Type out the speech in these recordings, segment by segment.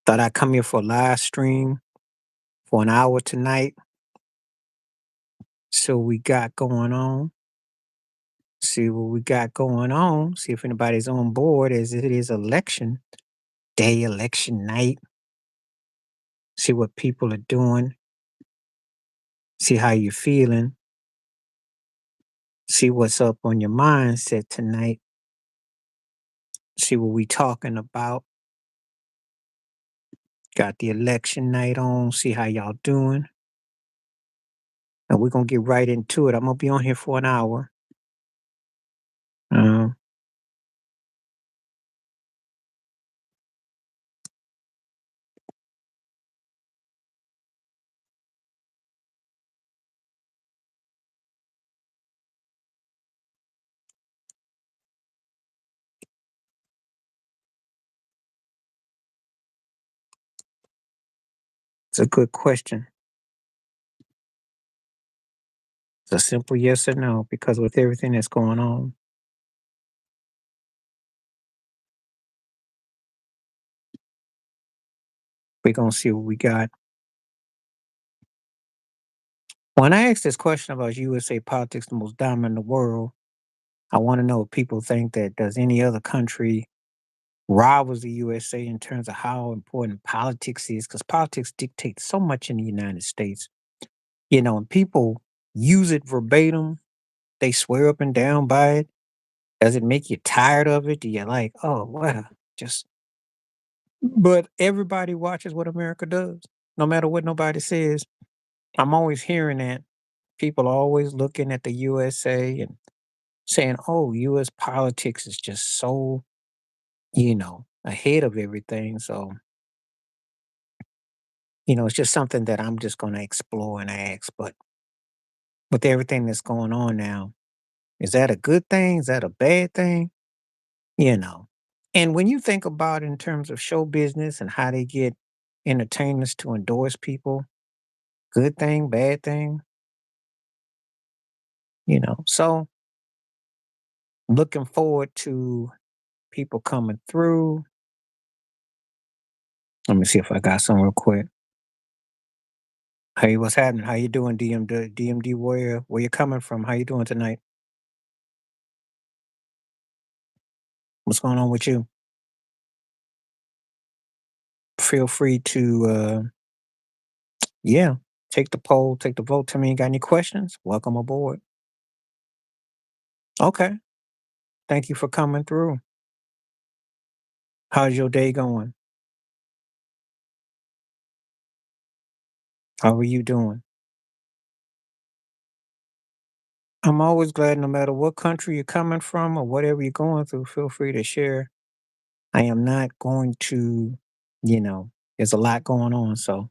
Thought I'd come here for a live stream for an hour tonight. So we got going on. See what we got going on. See if anybody's on board as it is election day, election night. See what people are doing. See how you're feeling. See what's up on your mindset tonight. See what we talking about. Got the election night on. See how y'all doing. And we're gonna get right into it. I'm gonna be on here for an hour. Um, it's a good question. It's a simple yes or no because with everything that's going on, we're gonna see what we got. When I ask this question about USA politics, the most dominant in the world, I want to know if people think that does any other country rivals the USA in terms of how important politics is, because politics dictates so much in the United States. And people use it verbatim. They swear up and down by it. Does it make you tired of it? Do you like, oh wow, just but everybody watches what America does, no matter what nobody says. I'm always hearing that people are always looking at the USA and saying, "Oh, U.S. politics is just so, ahead of everything." So, it's just something that I'm just going to explore and ask. But with everything that's going on now, is that a good thing? Is that a bad thing? You know. And when you think about it in terms of show business and how they get entertainers to endorse people, good thing, bad thing, So looking forward to people coming through. Let me see if I got some real quick. Hey, what's happening? How you doing, DMD warrior? Where you coming from? How you doing tonight? What's going on with you? Feel free to yeah, take the poll, take the vote. Tell me you got any questions. Welcome aboard. Okay. Thank you for coming through. How's your day going? How are you doing? I'm always glad no matter what country you're coming from or whatever you're going through, feel free to share. I am not going to, you know, there's a lot going on. So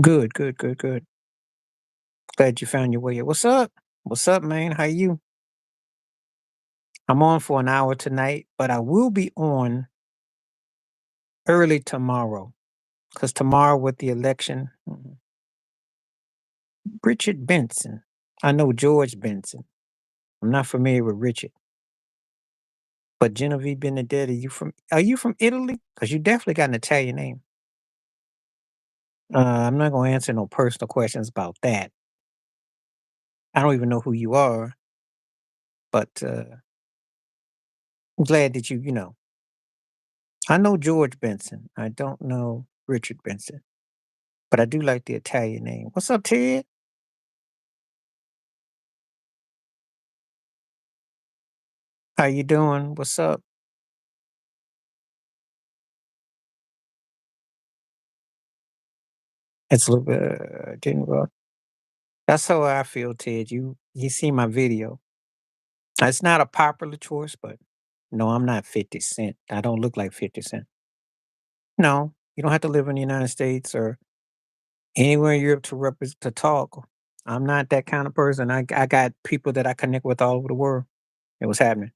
good, good, good, good. Glad you found your way here. What's up? What's up, man? How you? I'm on for an hour tonight, but I will be on early tomorrow because tomorrow with the election, Richard Benson. I know George Benson. I'm not familiar with Richard, but Genevieve Benedetti. Are you from Italy? Because you definitely got an Italian name. I'm not going to answer no personal questions about that. I don't even know who you are, but I'm glad that I know George Benson. I don't know Richard Benson, but I do like the Italian name. What's up, Ted? How you doing? What's up? It's a little bit didn't well. That's how I feel, Ted. You see my video. It's not a popular choice, but no, I'm not 50 Cent. I don't look like 50 Cent. No, you don't have to live in the United States or anywhere in Europe to talk. I'm not that kind of person. I got people that I connect with all over the world. It was happening.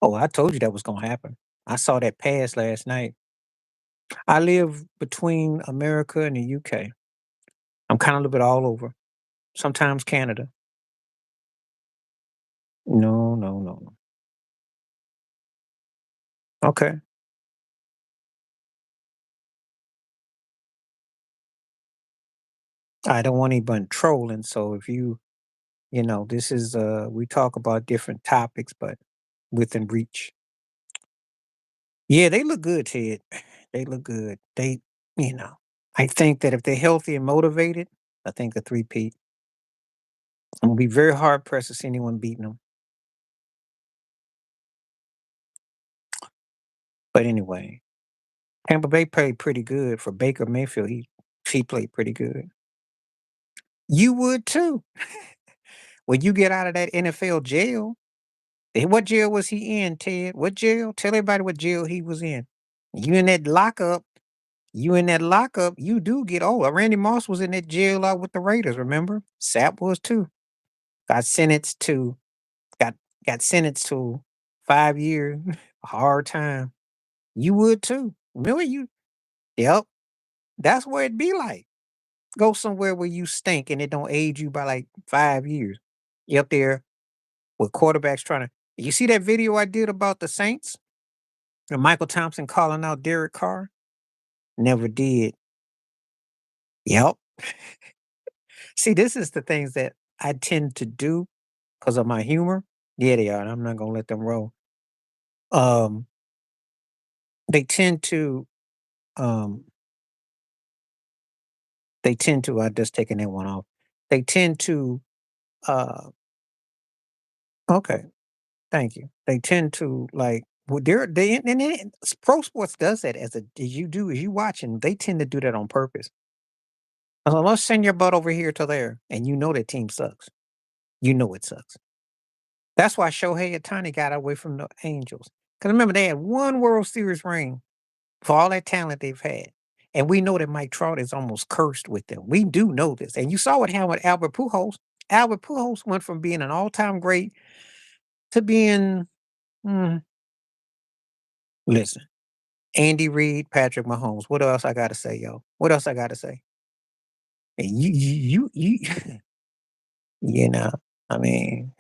Oh, I told you that was gonna happen. I saw that pass last night. I live between America and the UK. I'm kind of a little bit all over. Sometimes Canada. No, no, no, no. Okay. I don't want anyone trolling. So if this is we talk about different topics, but within reach. Yeah, they look good, Ted. They look good. You know, I think that if they're healthy and motivated, I think a three-peat. I'm gonna be very hard pressed to see anyone beating them. But anyway, Tampa Bay played pretty good for Baker Mayfield. He played pretty good. You would too. When you get out of that NFL jail, what jail was he in, Ted? What jail? Tell everybody what jail he was in. You in that lockup. You in that lockup. You do get old. Randy Moss was in that jail out with the Raiders. Remember? Sapp was too. Got sentenced to got got sentenced to 5 years. Hard time. You would too. Remember you? Yep. That's where it be like. Go somewhere where you stink and it don't age you by like 5 years. You up there with quarterbacks trying to. You see that video I did about the Saints and Michael Thompson calling out Derek Carr? Never did. Yep. See, this is the things that I tend to do because of my humor. Yeah, they are. And I'm not gonna let them roll. Um, they tend to. Um, they tend to. I just taking that one off. They tend to. Uh, okay. Thank you. They tend to like well, pro sports does that as you watching. They tend to do that on purpose. So let's send your butt over here to there, and you know that team sucks. You know it sucks. That's why Shohei Ohtani got away from the Angels. Because remember, they had one World Series ring for all that talent they've had. And we know that Mike Trout is almost cursed with them. We do know this. And you saw what happened with Albert Pujols. Albert Pujols went from being an all-time great to being, mm, listen, Andy Reid, Patrick Mahomes. What else I gotta say, yo? What else I gotta say? And you know, I mean,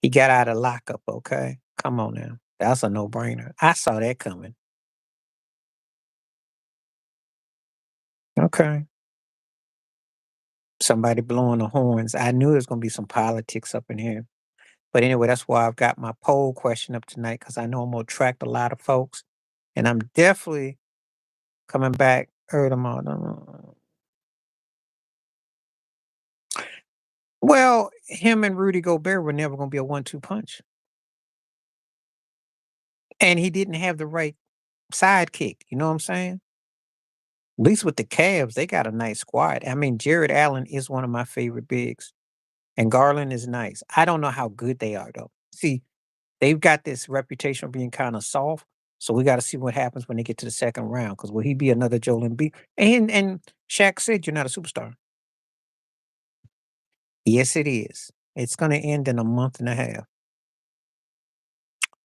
he got out of lockup, okay? Come on now. That's a no-brainer. I saw that coming. Okay. Somebody blowing the horns. I knew there's gonna be some politics up in here. But anyway, that's why I've got my poll question up tonight because I know I'm gonna attract a lot of folks. And I'm definitely coming back early tomorrow. Well, him and Rudy Gobert were never gonna be a 1-2 punch. And he didn't have the right sidekick, you know what I'm saying? At least with the Cavs, they got a nice squad. I mean, Jared Allen is one of my favorite bigs, and Garland is nice. I don't know how good they are though. See, they've got this reputation of being kinda soft, so we gotta see what happens when they get to the second round. Because will he be another Joel Embiid? And Shaq said, "You're not a superstar." Yes, it is. It's gonna end in a month and a half.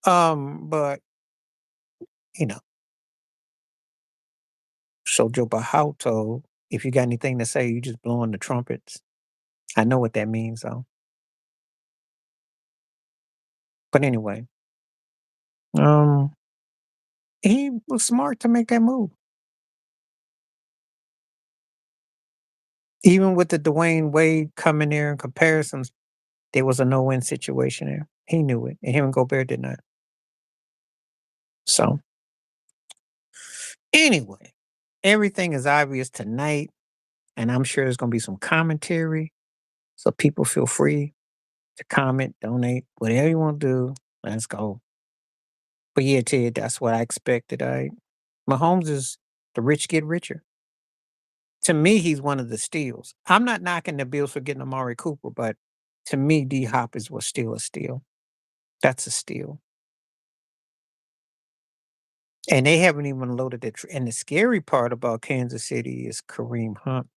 But, you know, so Joe Bahauto, if you got anything to say, you just blowing the trumpets. I know what that means, though. But anyway, um, he was smart to make that move. Even with the Dwayne Wade coming there in comparisons, there was a no-win situation there. He knew it, and him and Gobert did not. So, anyway, everything is obvious tonight, and I'm sure there's gonna be some commentary. So people feel free to comment, donate, whatever you want to do. Let's go. But yeah, Ted, that's what I expected. Mahomes is the rich get richer. To me, he's one of the steals. I'm not knocking the Bills for getting Amari Cooper, but to me, D Hop is was still a steal. That's a steal. And they haven't even loaded it. And the scary part about Kansas City is Kareem Hunt.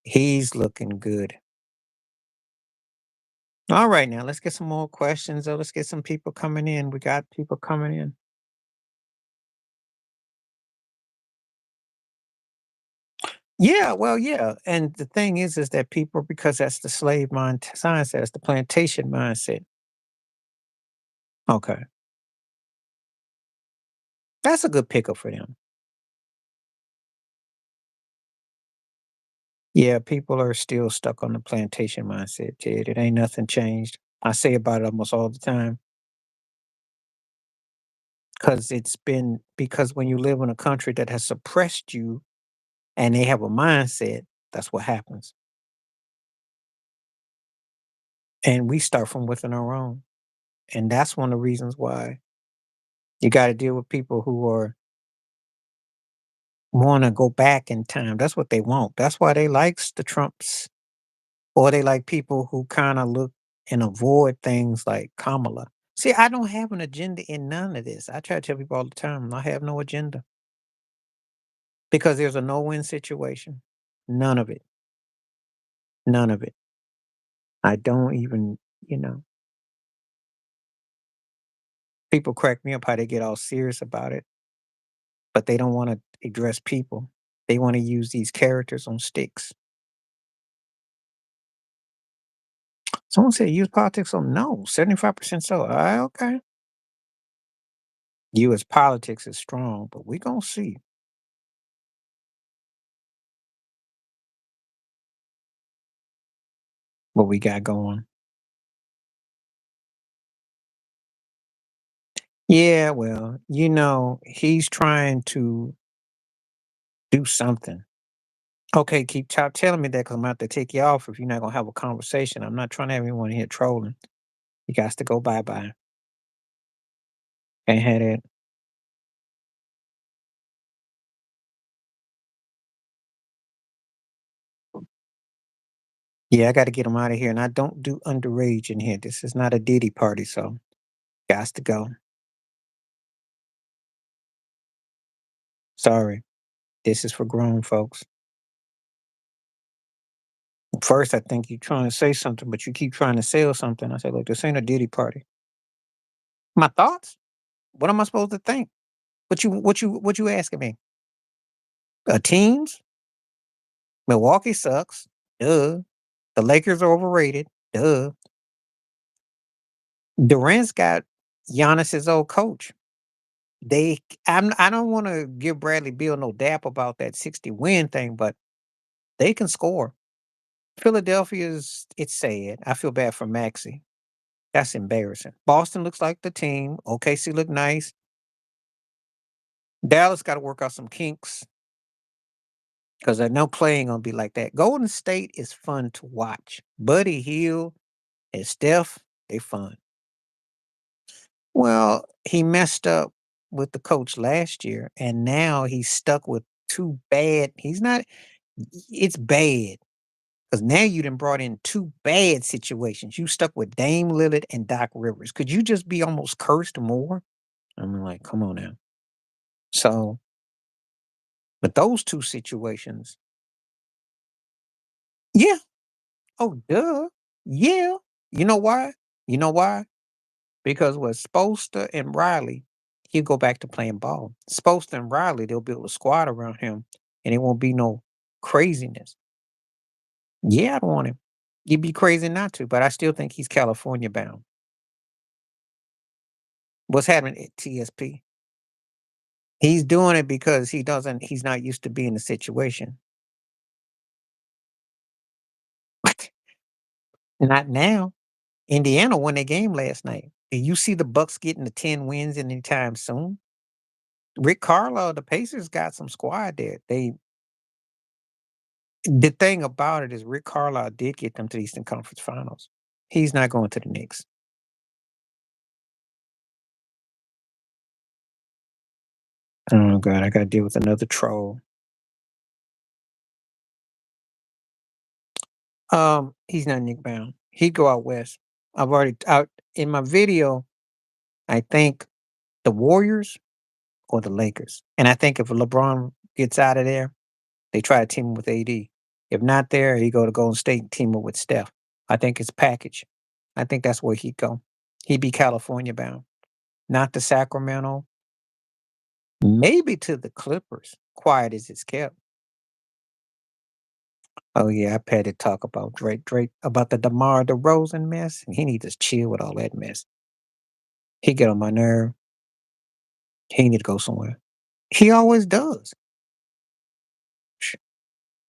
He's looking good. All right, now let's get some more questions. Let's get some people coming in. We got people coming in. Yeah, well, yeah, and the thing is that people because that's the slave mind mindset, that's the plantation mindset. Okay, that's a good pickup for them. Yeah, people are still stuck on the plantation mindset, Ted. It ain't nothing changed. I say about it almost all the time because because when you live in a country that has suppressed you and they have a mindset, that's what happens. And we start from within our own. And that's one of the reasons why you got to deal with people who are want to go back in time. That's what they want. That's why they likes the Trumps or they like people who kind of look and avoid things like Kamala. See, I don't have an agenda in none of this. I try to tell people all the time, I have no agenda because there's a no-win situation. None of it. None of it. I don't even, you know, people crack me up how they get all serious about it, but they don't want to address people. They want to use these characters on sticks. Someone said use politics on no, 75% so. Okay. US politics is strong, but we gonna see what we got going. Yeah, well, he's trying to do something. Okay, keep telling me that because I'm about to take you off if you're not gonna have a conversation. I'm not trying to have anyone here trolling. You got to go bye bye. Can't have that. Yeah, I got to get him out of here, and I don't do underage in here. This is not a Diddy party, so got to go. Sorry, this is for grown folks. First, I think you're trying to say something, but you keep trying to sell something. I said, look, this ain't a Diddy party. My thoughts? What am I supposed to think? What you asking me? Teams? Milwaukee sucks. Duh. The Lakers are overrated. Duh. Durant's got Giannis's old coach. I don't want to give Bradley Beal no dap about that 60 win thing, but they can score. Philadelphia's it's sad. I feel bad for Maxi. That's embarrassing. Boston looks like the team. OKC look nice. Dallas got to work out some kinks because I know playing gonna be like that. Golden State is fun to watch. Buddy Hill and Steph, they fun. Well, he messed up with the coach last year, and now he's stuck with 2 bad he's not it's bad because now you done brought in 2 bad situations. You stuck with Dame Lillard and Doc Rivers. Could you just be almost cursed more? I'm like, "Come on now." So, but those 2 situations yeah. Oh, duh. Yeah. You know why? You know why? Because with Spoelstra and Riley, he'll go back to playing ball. Spoelstra and Riley, they'll build a squad around him, and it won't be no craziness. Yeah, I don't want him. You'd be crazy not to, but I still think he's California bound. What's happening at TSP? He's doing it because he's not used to being in the situation. Not now. Indiana won their game last night. Do you see the Bucks getting the 10 wins anytime soon? Rick Carlisle, the Pacers got some squad there. The thing about it is Rick Carlisle did get them to the Eastern Conference Finals. He's not going to the Knicks. Oh god, I gotta deal with another troll. He's not Nick bound. He'd go out west. I've already out in my video, I think the Warriors or the Lakers. And I think if LeBron gets out of there, they try to team him with AD. If not there, he go to Golden State and team up with Steph. I think it's package. I think that's where he'd go. He'd be California bound, not to Sacramento, maybe to the Clippers, quiet as it's kept. Oh yeah, I've had to talk about Drake about the DeMar DeRozan mess, and he need to chill with all that mess. He get on my nerve. He need to go somewhere. He always does. Sh-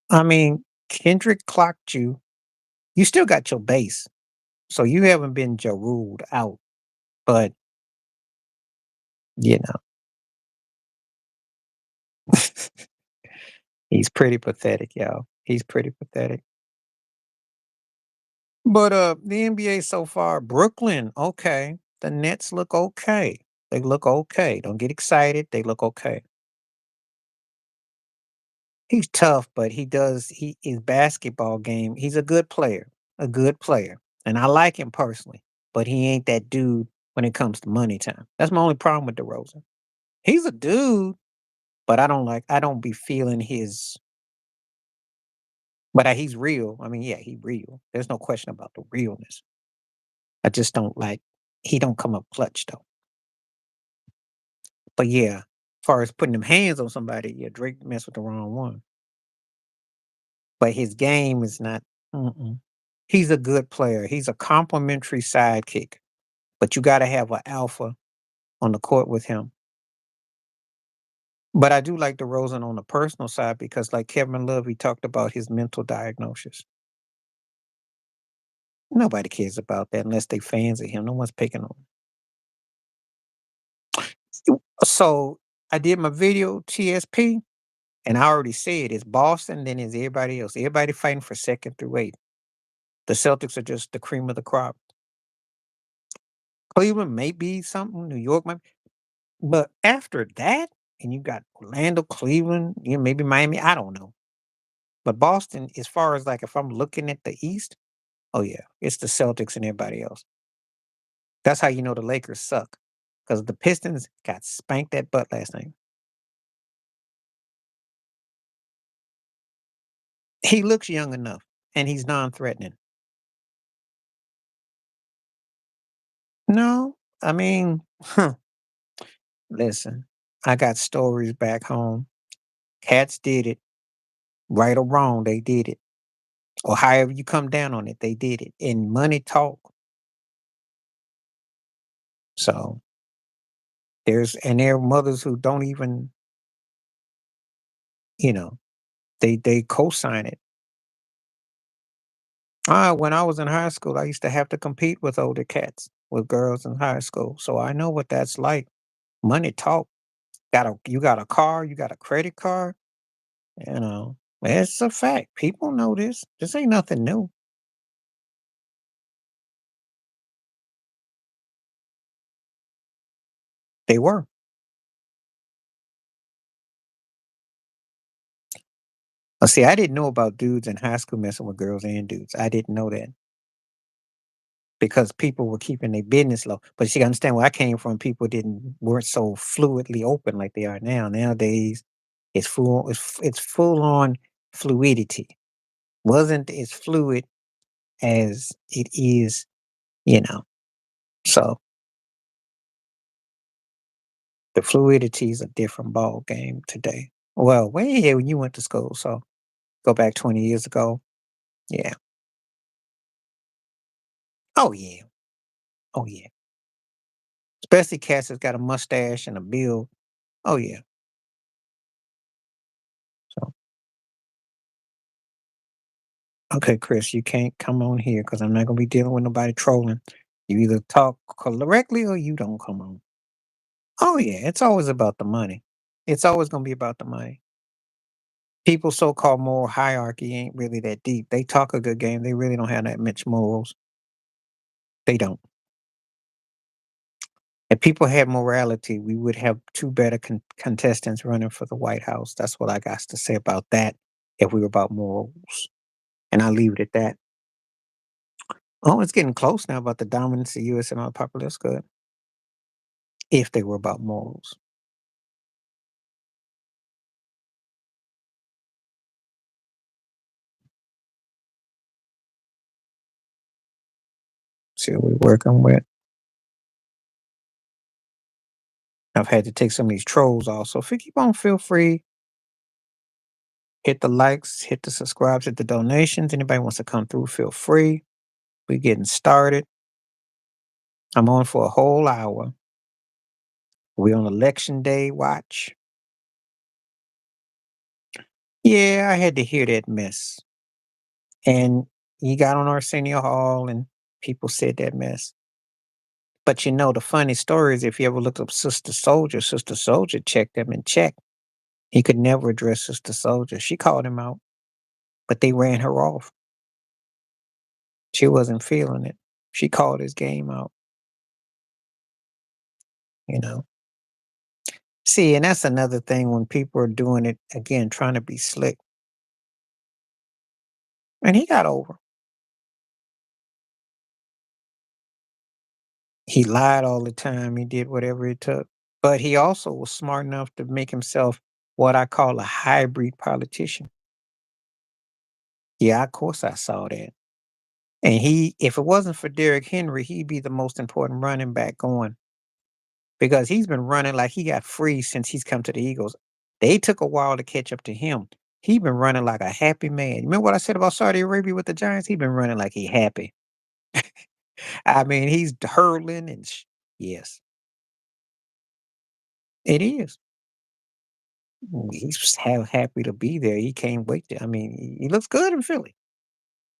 I mean, Kendrick clocked you. You still got your base, so you haven't been ruled out. But you know, he's pretty pathetic, y'all. He's pretty pathetic. But the NBA so far, Brooklyn, okay. The Nets look okay. They look okay. Don't get excited. They look okay. He's tough, but he his basketball game, he's a good player. And I like him personally, but he ain't that dude when it comes to money time. That's my only problem with DeRozan. He's a dude, but I don't be feeling his but he's real. I mean, yeah, he real. There's no question about the realness. I just don't like he don't come up clutch though. But yeah, far as putting them hands on somebody, yeah, Drake messed with the wrong one. But his game is not. Mm-mm. He's a good player. He's a complimentary sidekick, but you got to have an alpha on the court with him. But I do like DeRozan on the personal side because, like Kevin Love, he talked about his mental diagnosis. Nobody cares about that unless they fans of him. No one's picking on him. So I did my video TSP, and I already said it's Boston, then it's everybody else. Everybody fighting for second through eight. The Celtics are just the cream of the crop. Cleveland may be something. New York might, but after that, and you got Orlando, Cleveland, maybe Miami. I don't know. But Boston, as far as like if I'm looking at the East, oh yeah, it's the Celtics and everybody else. That's how you know the Lakers suck. Because the Pistons got spanked that butt last night. He looks young enough and he's non-threatening. No, I mean, listen, I got stories back home. Cats did it, right or wrong, they did it. Or however you come down on it, they did it. And money talk. So there are mothers who don't even, you know, they co-sign it. When I was in high school, I used to have to compete with older cats, with girls in high school. So I know what that's like. Money talk. You got a car, you got a credit card, you know. It's a fact. People know this. This ain't nothing new. They were. See, I didn't know about dudes in high school messing with girls and dudes. I didn't know that because people were keeping their business low. But you understand where I came from, people didn't weren't so fluidly open like they are now. Nowadays, it's full on fluidity. Wasn't as fluid as it is, you know. So the fluidity is a different ball game today. Well, way ahead when you went to school. So go back 20 years ago. Yeah. Oh yeah. Oh yeah. Especially cats that's got a mustache and a build. Oh yeah. So okay, Chris, you can't come on here because I'm not gonna be dealing with nobody trolling. You either talk correctly or you don't come on. Oh yeah, it's always about the money. It's always gonna be about the money. People's so-called moral hierarchy ain't really that deep. They talk a good game. They really don't have that much morals. They don't. If people had morality, we would have two better contestants running for the White House. That's what I got to say about that. If we were about morals, and I leave it at that. Oh, it's getting close now about the dominance of U.S. and all populace good. If they were about morals, see what we're working with. I've had to take some of these trolls off. So if you keep on, feel free. Hit the likes, hit the subscribes, hit the donations. Anybody wants to come through, feel free. We're getting started. I'm on for a whole hour. We're on election day watch. Yeah, I had to hear that mess. And he got on Arsenio Hall and people said that mess. But the funny story is if you ever look up Sister Soldier checked him and checked. He could never address Sister Soldier. She called him out, but they ran her off. She wasn't feeling it. She called his game out, you know. See, and that's another thing when people are doing it again, trying to be slick. And he got over. He lied all the time. He did whatever it took. But he also was smart enough to make himself what I call a hybrid politician. Yeah, of course I saw that. And if it wasn't for Derrick Henry, he'd be the most important running back going because he's been running like he got free since he's come to the Eagles. They took a while to catch up to him. He been running like a happy man. Remember what I said about Saudi Arabia with the Giants? He been running like he happy. I mean, he's hurling and yes, it is. He's happy to be there. He can't wait to. I mean, he looks good in Philly.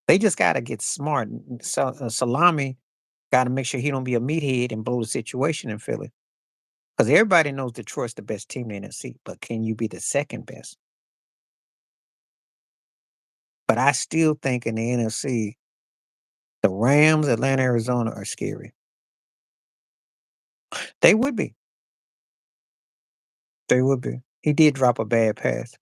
They just got to get smart. So Salami got to make sure he don't be a meathead and blow the situation in Philly because everybody knows Detroit's the best team in the NFC. But can you be the second best? But I still think in the NFC, the Rams, Atlanta, Arizona are scary. They would be. They would be. He did drop a bad pass,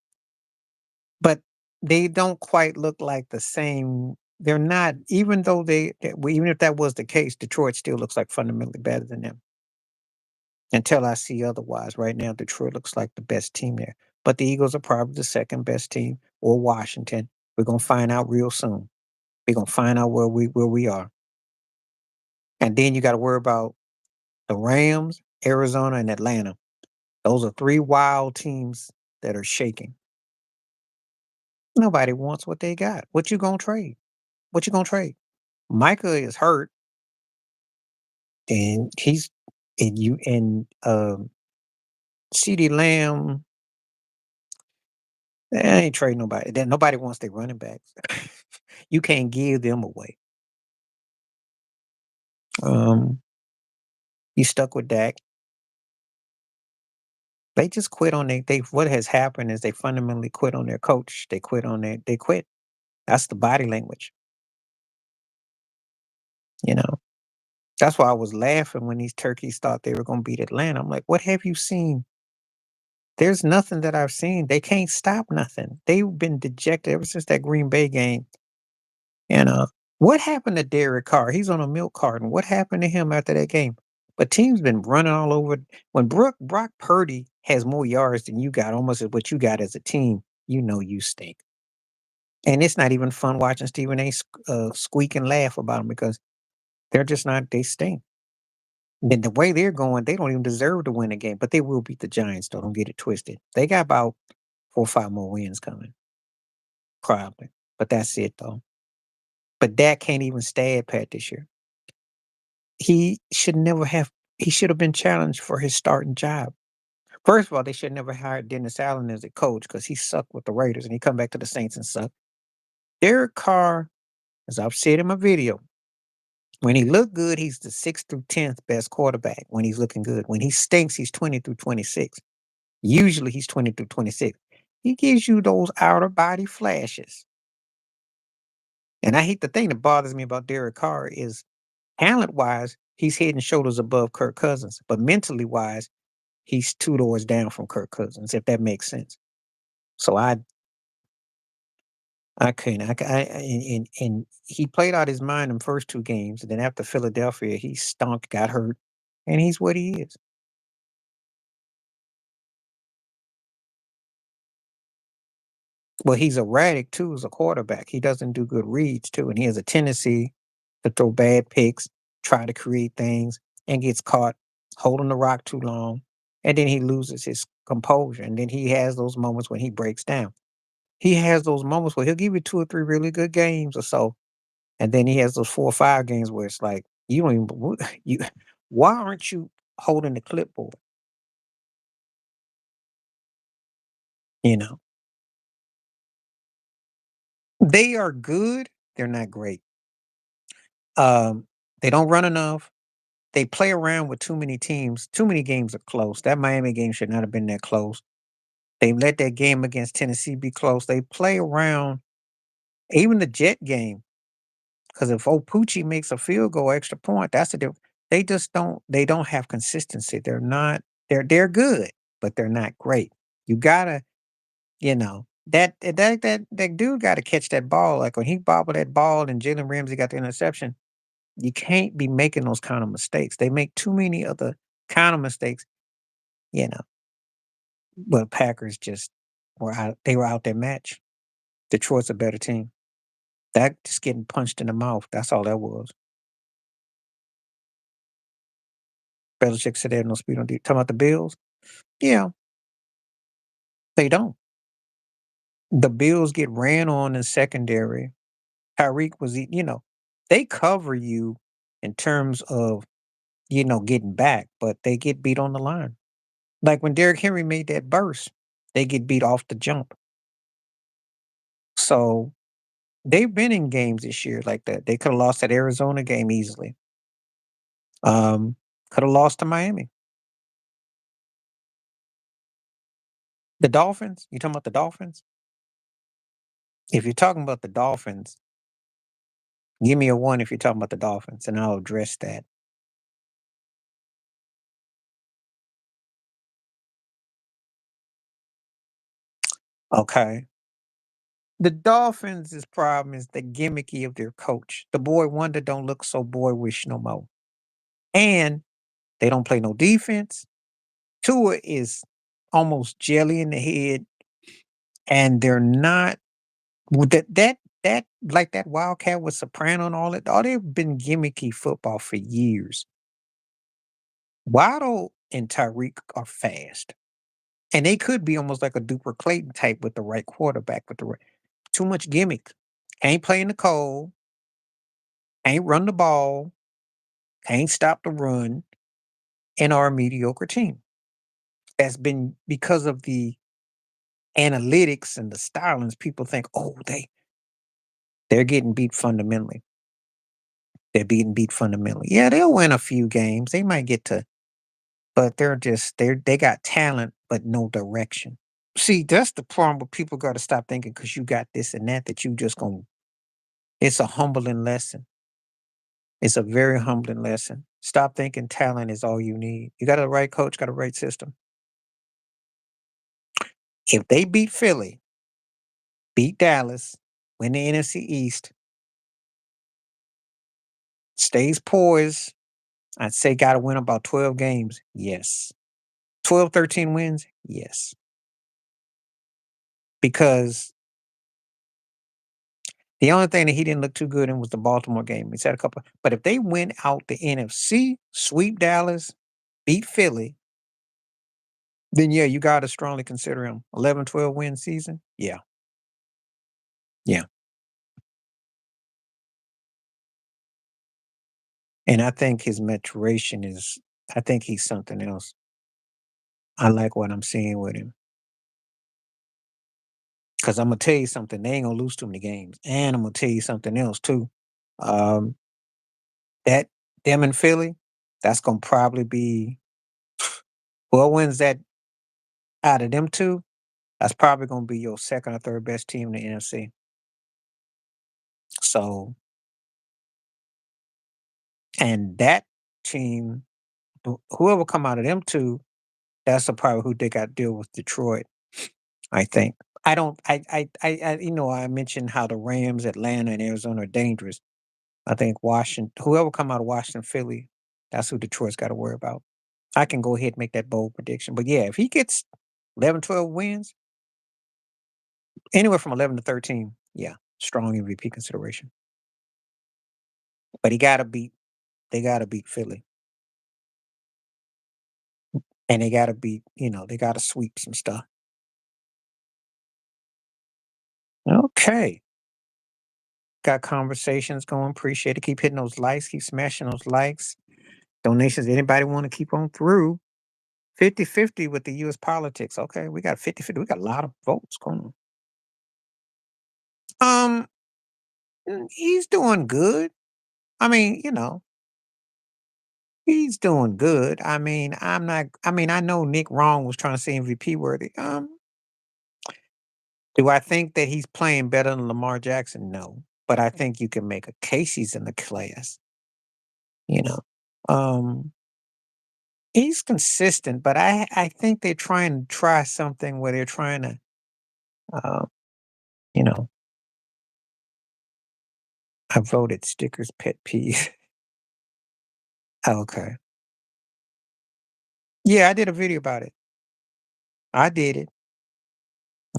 but they don't quite look like the same. They're not, even though even if that was the case, Detroit still looks like fundamentally better than them. Until I see otherwise, right now Detroit looks like the best team there. But the Eagles are probably the second best team, or Washington. We're gonna find out real soon. We're gonna find out where we are, and then you got to worry about the Rams, Arizona, and Atlanta. Those are three wild teams that are shaking. Nobody wants what they got. What you gonna trade? What you gonna trade? Micah is hurt, and CD Lamb. They ain't trading nobody. Nobody wants their running backs. You can't give them away. Um, you stuck with Dak. They just quit on they what has happened is they fundamentally quit on their coach. They quit. That's the body language, you know. That's why I was laughing when these turkeys thought they were gonna beat Atlanta. I'm like, what have you seen? There's nothing that I've seen. They can't stop nothing. They've been dejected ever since that Green Bay game. And what happened to Derek Carr? He's on a milk carton. What happened to him after that game? But teams been running all over. When Brock Purdy has more yards than you got, almost as what you got as a team, you know you stink. And it's not even fun watching Stephen A. Squeak and laugh about him because they're just not. They stink. Then the way they're going, they don't even deserve to win a game. But they will beat the Giants, though. Don't get it twisted. They got about 4 or 5 more wins coming, probably. But that's it, though. But Dak can't even stab Pat this year. He should never have he should have been challenged for his starting job. First of all, they should never hired Dennis Allen as a coach because he sucked with the Raiders and he come back to the Saints and sucked. Derek Carr, as I've said in my video, when he look good, he's the 6th through 10th best quarterback when he's looking good. When he stinks, he's 20 through 26. Usually he's 20 through 26. He gives you those outer body flashes. And I hate the thing that bothers me about Derek Carr is talent wise, he's head and shoulders above Kirk Cousins, but mentally wise, he's 2 doors down from Kirk Cousins, if that makes sense. So I couldn't. And he played out his mind in first 2 games. And then after Philadelphia, he stunk, got hurt, and he's what he is. Well, he's erratic too as a quarterback. He doesn't do good reads too, and he has a tendency to throw bad picks, try to create things, and gets caught holding the rock too long, and then he loses his composure, and then he has those moments when he breaks down. He has those moments where he'll give you 2 or 3 really good games or so, and then he has those 4 or 5 games where it's like, you don't even you why aren't you holding the clipboard, you know? They are good, they're not great. They don't run enough. They play around with too many teams. Too many games are close. That Miami game should not have been that close. They let that game against Tennessee be close. They play around even the Jet game, because if Opucci makes a field goal extra point, that's the difference. They don't have consistency. They're good, but they're not great. You gotta, that dude gotta catch that ball. Like when he bobbled that ball and Jalen Ramsey got the interception, you can't be making those kind of mistakes. They make too many other kind of mistakes, you know. But Packers just were out their match. Detroit's a better team. That just getting punched in the mouth. That's all that was. Belichick said they had no speed on D. Talking about the Bills? Yeah, they don't. The Bills get ran on in secondary. Tyreek was, they cover you in terms of, getting back, but they get beat on the line. Like when Derrick Henry made that burst, they get beat off the jump. So they've been in games this year like that. They could have lost that Arizona game easily. Could have lost to Miami. The Dolphins? You talking about the Dolphins? If you're talking about the Dolphins, give me a one if you're talking about the Dolphins, and I'll address that. Okay. The Dolphins' problem is the gimmicky of their coach. The boy wonder don't look so boyish no more. And they don't play no defense. Tua is almost jelly in the head, and they're not that like that Wildcat with Soprano and all that. All they've been gimmicky football for years. Waddle and Tyreek are fast. And they could be almost like a Duper Clayton type with the right quarterback, with the right too much gimmick. Can't play in the cold, can't run the ball, can't stop the run, and are a mediocre team. That's been because of the analytics and the stylings. People think, oh, they're getting beat fundamentally. They're being beat fundamentally. Yeah, they'll win a few games. They might get to, but they got talent, but no direction. See, that's the problem where people got to stop thinking because you got this and that you just gonna. It's a humbling lesson. It's a very humbling lesson. Stop thinking talent is all you need. You got a right coach, got a right system. If they beat Philly, beat Dallas, win the NFC East, stays poised, I'd say got to win about 12 games. Yes. 12, 13 wins. Yes. Because the only thing that he didn't look too good in was the Baltimore game. He's had a couple, but if they win out the NFC, sweep Dallas, beat Philly, then yeah, you got to strongly consider him 11, 12 win season. Yeah. Yeah. And I think his maturation is, I think he's something else. I like what I'm seeing with him. Because I'm going to tell you something, they ain't going to lose too many games. And I'm going to tell you something else too. Um, that, them in Philly, that's going to probably be, whoever wins that out of them two, that's probably going to be your second or third best team in the NFC. So, and that team, whoever come out of them two, that's the probably who they got to deal with Detroit. I think. I don't I mentioned how the Rams, Atlanta, and Arizona are dangerous. I think Washington whoever come out of Washington, Philly, that's who Detroit's gotta worry about. I can go ahead and make that bold prediction. But yeah, if he gets 11, 12 wins, anywhere from 11 to 13, yeah, strong MVP consideration. But they gotta beat Philly. And they gotta beat, they gotta sweep some stuff. Hey, got conversations going. Appreciate it. Keep hitting those likes. Keep smashing those likes. Donations. Anybody want to keep on through? 50-50 with the U.S. politics. Okay, we got 50-50. We got a lot of votes going on. He's doing good. I mean, he's doing good. I mean, I'm not. I mean, I know Nick Wrong was trying to say MVP worthy. Do I think that he's playing better than Lamar Jackson? No, but I think you can make a case he's in the class. You know, um, he's consistent, but I think they're trying to try something where they're trying to, uh, you know, I voted stickers pet peeve. Okay, yeah, I did a video about it. I did it,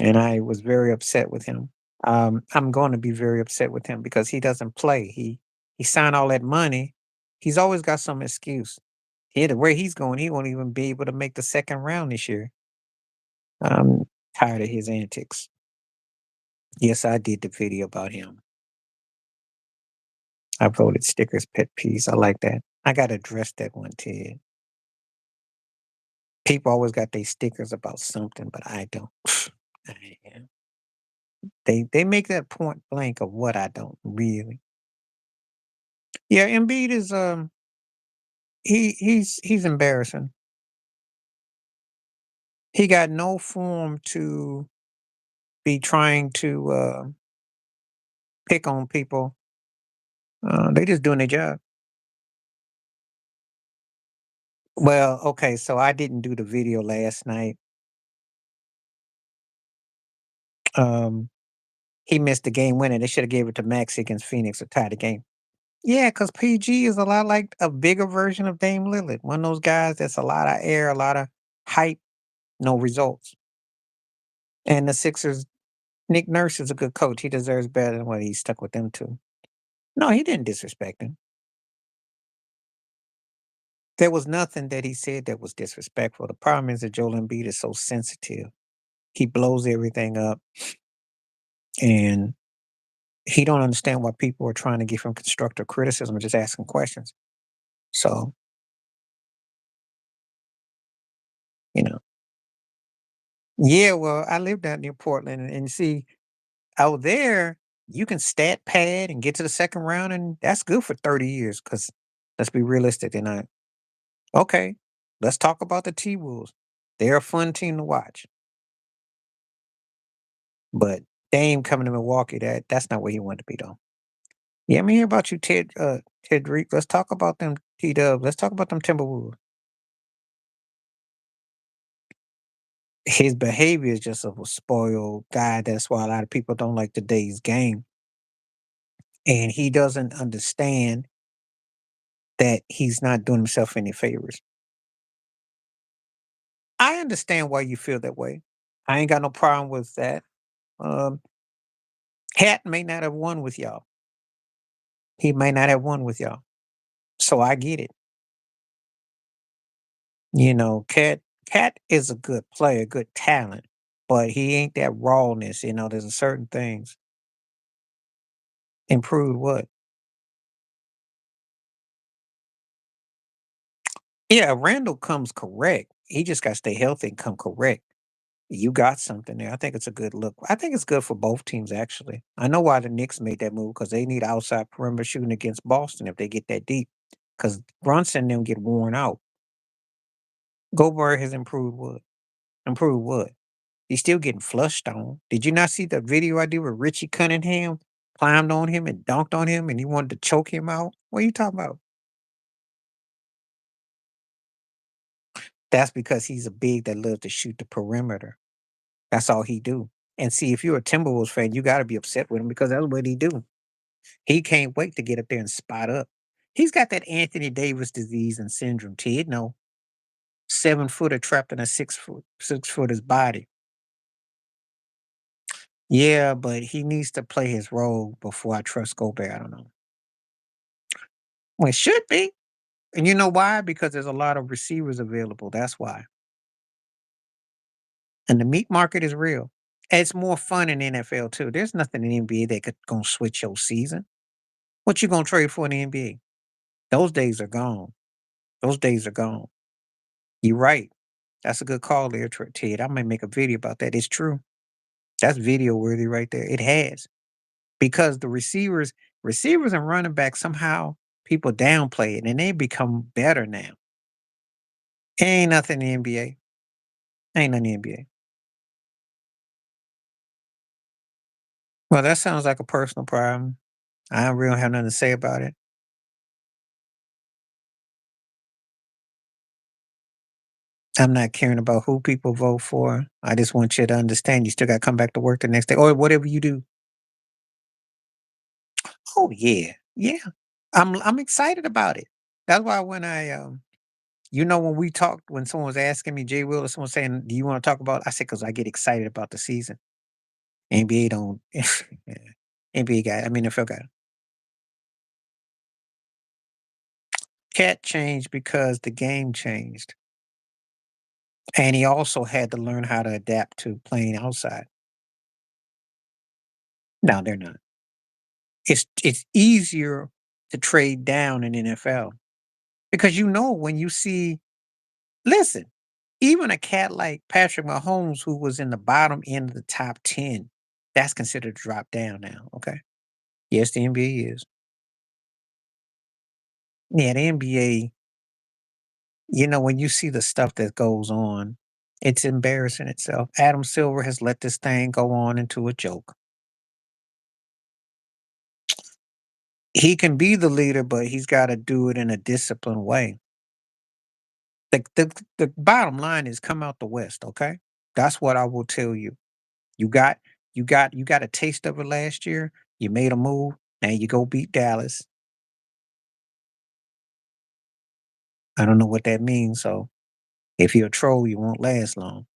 and I was very upset with him. I'm going to be very upset with him because he doesn't play. He signed all that money. He's always got some excuse. Yeah, the way he's going, he won't even be able to make the second round this year. I'm tired of his antics. Yes, I did the video about him. I voted stickers pet peeves. I like that. I got to address that one, Ted. People always got their stickers about something, but I don't. I- they make that point blank of what I don't really. Yeah, Embiid is he's embarrassing. He got no form to be trying to pick on people. They just doing their job. Well, okay, so I didn't do the video last night. Um, he missed the game winner. They should have gave it to Max against Phoenix or tied the game. Yeah, because PG is a lot like a bigger version of Dame Lillard. One of those guys that's a lot of air, a lot of hype, no results. And the Sixers, Nick Nurse is a good coach. He deserves better than what he stuck with them to. No, he didn't disrespect him. There was nothing that he said that was disrespectful. The problem is that Joel Embiid is so sensitive. He blows everything up, and he don't understand why people are trying to give him constructive criticism or just asking questions. So, you know. Yeah, well, I lived out near Portland, and see, out there, you can stat pad and get to the second round, and that's good for 30 years. Because let's be realistic, they're not. Okay, let's talk about the T Wolves. They're a fun team to watch, but Dame coming to Milwaukee, that's not where he wanted to be, though. Yeah, let me hear about you, Ted Reek. Let's talk about them T Dub. Let's talk about them Timberwolves. His behavior is just of a spoiled guy. That's why a lot of people don't like today's game. And he doesn't understand that he's not doing himself any favors. I understand why you feel that way. I ain't got no problem with that. Um, Cat may not have won with y'all. He may not have won with y'all. So I get it. Cat is a good player, good talent, but he ain't that rawness. There's a certain things. Improved what? Yeah, Randall comes correct. He just got to stay healthy and come correct. You got something there. I think it's a good look. I think it's good for both teams, actually. I know why the Knicks made that move because they need outside perimeter shooting against Boston if they get that deep. Because Brunson and them get worn out. Gobert has improved what? Improved what? He's still getting flushed on. Did you not see the video I did with Richie Cunningham climbed on him and dunked on him and he wanted to choke him out? What are you talking about? That's because he's a big that loves to shoot the perimeter. That's all he do. And see, if you're a Timberwolves fan, you got to be upset with him because that's what he do. He can't wait to get up there and spot up. He's got that Anthony Davis disease and syndrome. Ted, no 7-footer trapped in a 6-footer's body. Yeah, but he needs to play his role before I trust Gobert. I don't know. Well, it should be. And you know why? Because there's a lot of receivers available. That's why. And the meat market is real. It's more fun in NFL too. There's nothing in the NBA that could gonna switch your season. What you gonna trade for in the NBA? Those days are gone. Those days are gone. You're right. That's a good call there, Ted. I might make a video about that. It's true. That's video worthy right there. It has. Because the receivers and running backs somehow people downplay it and they become better now. Ain't nothing in the NBA. Ain't nothing in the NBA. Well, that sounds like a personal problem. I don't really have nothing to say about it. I'm not caring about who people vote for. I just want you to understand you still gotta come back to work the next day or whatever you do. Oh yeah. Yeah. I'm excited about it. That's why when when we talked when someone was asking me, Jay Will or someone saying, "Do you want to talk about?" I said, "Because I get excited about the season." NBA don't yeah. NBA guy, I mean NFL guy. Cat changed because the game changed. And he also had to learn how to adapt to playing outside. No, they're not. It's easier to trade down in NFL because when you see listen, even a cat like Patrick Mahomes who was in the bottom end of the top 10, that's considered a drop down now, okay? Yes, the NBA is. Yeah, the NBA, when you see the stuff that goes on, it's embarrassing itself. Adam Silver has let this thing go on into a joke. He can be the leader, but he's gotta do it in a disciplined way. The bottom line is come out the West, okay? That's what I will tell you. You got you got a taste of it last year. You made a move. Now you go beat Dallas. I don't know what that means. So if you're a troll, you won't last long.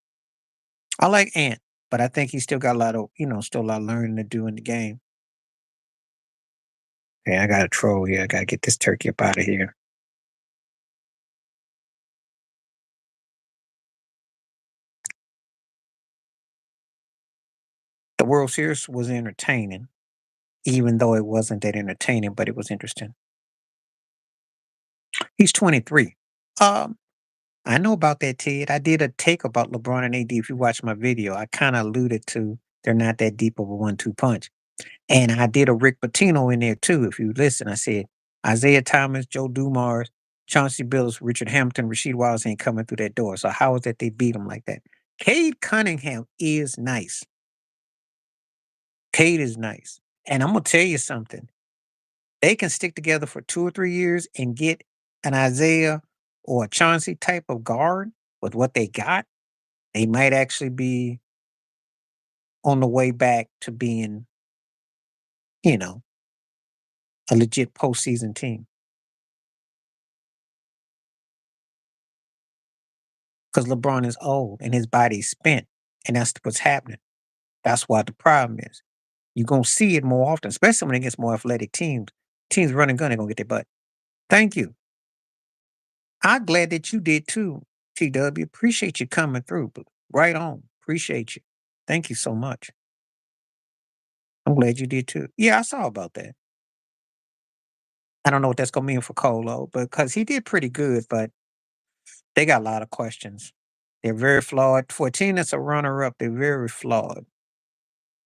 I like Ant, but I think he's still got a lot of still a lot of learning to do in the game. Okay, I got a troll here. I gotta get this turkey up out of here. The World Series was entertaining, even though it wasn't that entertaining, but it was interesting. He's 23. Um, I know about that, Ted. I did a take about LeBron and AD. If you watch my video, I kind of alluded to they're not that deep of a 1-2 punch. And I did a Rick Pitino in there too. If you listen, I said Isaiah Thomas, Joe Dumars, Chauncey Billups, Richard Hampton, Rasheed Wallace ain't coming through that door. So how is that they beat him like that? Cade Cunningham is nice. Cade is nice. And I'm gonna tell you something. They can stick together for 2 or 3 years and get an Isaiah or a Chauncey type of guard with what they got. They might actually be on the way back to being, you know, a legit postseason team. Because LeBron is old and his body's spent, and that's what's happening. That's why the problem is. You're gonna see it more often, especially when it gets more athletic teams. Teams running gun, they're gonna get their butt. Thank you. I'm glad that you did too, TW. Appreciate you coming through. But right on. Appreciate you. Thank you so much. I'm glad you did too. Yeah, I saw about that. I don't know what that's gonna mean for Colo, because he did pretty good, but they got a lot of questions. They're very flawed. For a team that's a runner up, they're very flawed.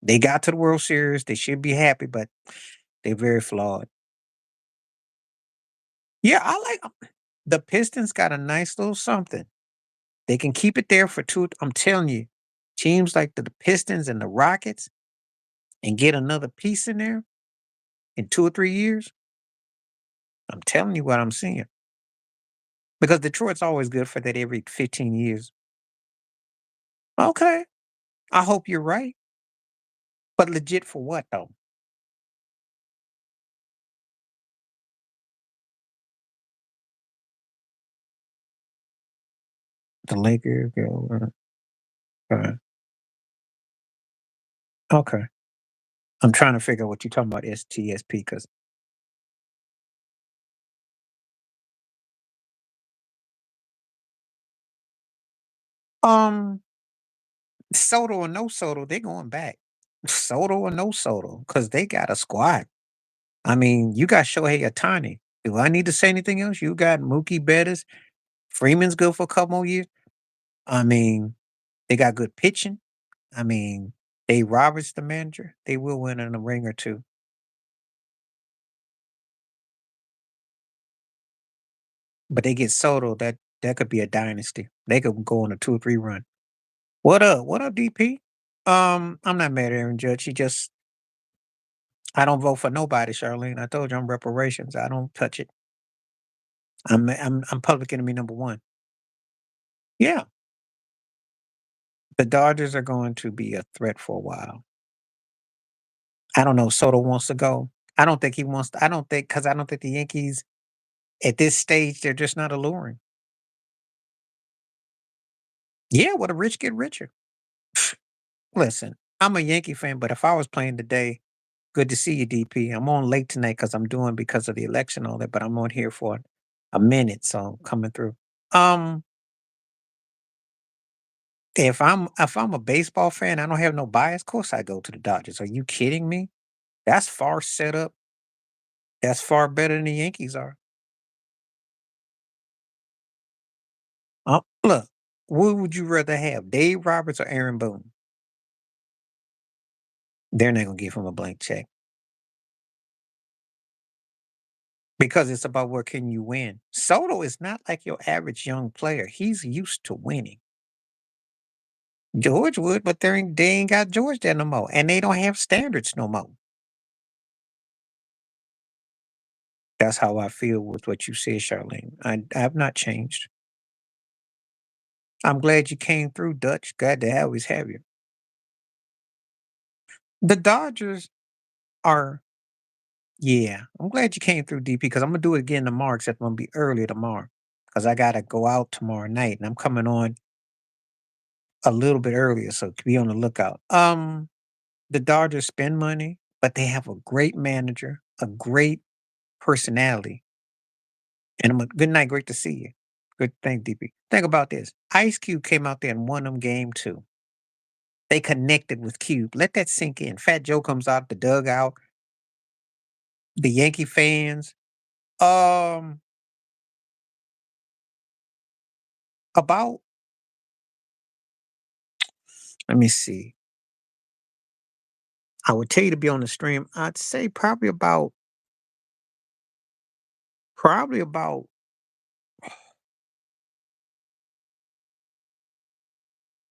They got to the World Series. They should be happy, but they're very flawed. Yeah, I like 'em. The Pistons got a nice little something. They can keep it there for two. I'm telling you, teams like the Pistons and the Rockets and get another piece in there in 2 or 3 years. I'm telling you what I'm seeing. Because Detroit's always good for that every 15 years. Okay. I hope you're right. But legit for what though? The Lakers go. Okay. I'm trying to figure out what you're talking about STSP because um Soto or no Soto, they're going back. Soto or no Soto, because they got a squad. I mean, you got Shohei Ohtani. Do I need to say anything else? You got Mookie Betts. Freeman's good for a couple more years. I mean, they got good pitching. I mean, Dave Roberts, the manager, they will win in a ring or two. But they get Soto, that could be a dynasty. They could go on a 2 or 3 run. What up? What up, DP? I'm not mad at Aaron Judge. I don't vote for nobody, Charlene. I told you I'm reparations. I don't touch it. I'm public enemy number one. Yeah. The Dodgers are going to be a threat for a while. I don't know. Soto wants to go. I don't think he wants to, I don't think because I don't think the Yankees at this stage, they're just not alluring. Yeah, well, the rich get richer. Listen, I'm a Yankee fan, but if I was playing today, good to see you, DP. I'm on late tonight because I'm doing because of the election, all that, but I'm on here for a minute, so I'm coming through. Um, if I'm a baseball fan, I don't have no bias. Of course, I go to the Dodgers. Are you kidding me? That's far set up. That's far better than the Yankees are. Look, what would you rather have, Dave Roberts or Aaron Boone? They're not gonna give him a blank check because it's about where can you win. Soto is not like your average young player. He's used to winning. George would, but they ain't got George there no more, and they don't have standards no more. That's how I feel with what you said, Charlene. I have not changed. I'm glad you came through, Dutch. Glad to always have you. The Dodgers are, yeah. I'm glad you came through, DP, because I'm gonna do it again tomorrow, except I'm gonna be earlier tomorrow because I gotta go out tomorrow night, and I'm coming on a little bit earlier, so be on the lookout. The Dodgers spend money, but they have a great manager, a great personality, and good night, great to see you. Good thing, DP. Think about this. Ice Cube came out there and won them game 2. They connected with Cube. Let that sink in. Fat Joe comes out the dugout, the Yankee fans. Um, about let me see. I would tell you to be on the stream. I'd say probably about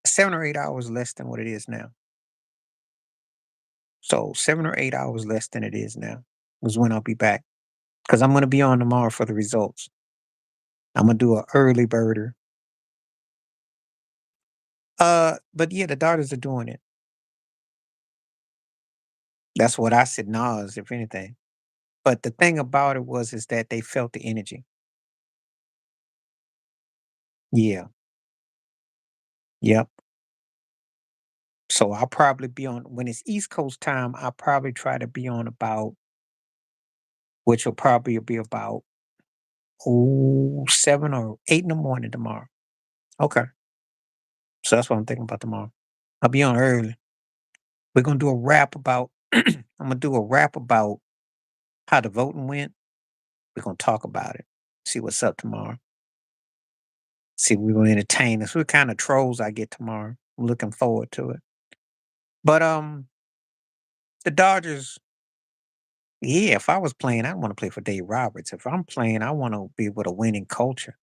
7 or 8 hours less than what it is now. So 7 or 8 hours less than it is now is when I'll be back. Because I'm gonna be on tomorrow for the results. I'm gonna do a early birder. But yeah, the Dodgers are doing it. That's what I said, Nas, if anything. But the thing about it was is that they felt the energy. Yeah. Yep. So I'll probably be on when it's East Coast time, I'll probably try to be on about, which will probably be about 7 or 8 in the morning tomorrow. Okay. So that's what I'm thinking about tomorrow. I'll be on early. We're gonna do a rap about I'm gonna do a rap about how the voting went. We're gonna talk about it. See what's up tomorrow. See if we're gonna entertain us. What kind of trolls I get tomorrow. I'm looking forward to it. But the Dodgers, yeah, if I was playing, I want to play for Dave Roberts. If I'm playing, I want to be with a winning culture.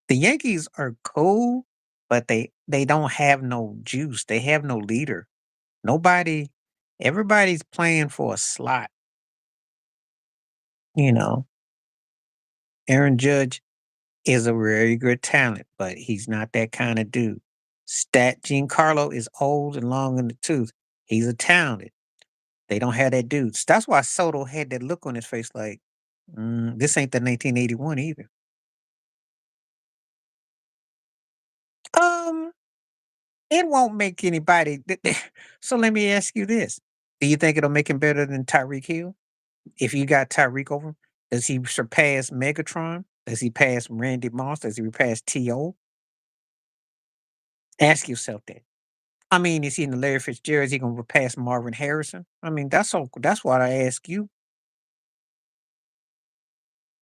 The Yankees are cool, but they don't have no juice. They have no leader. Nobody, everybody's playing for a slot. You know, Aaron Judge is a very good talent, but he's not that kind of dude. Stat Giancarlo is old and long in the tooth. He's a talented. They don't have that dude. That's why Soto had that look on his face like, this ain't the 1981 either. Um, it won't make anybody. So let me ask you this: do you think it'll make him better than Tyreek Hill? If you got Tyreek over him, does he surpass Megatron? Does he pass Randy Moss? Does he pass T.O.? Ask yourself that. I mean, is he in the Larry Fitzgerald? Is he gonna pass Marvin Harrison? I mean, that's what I ask you.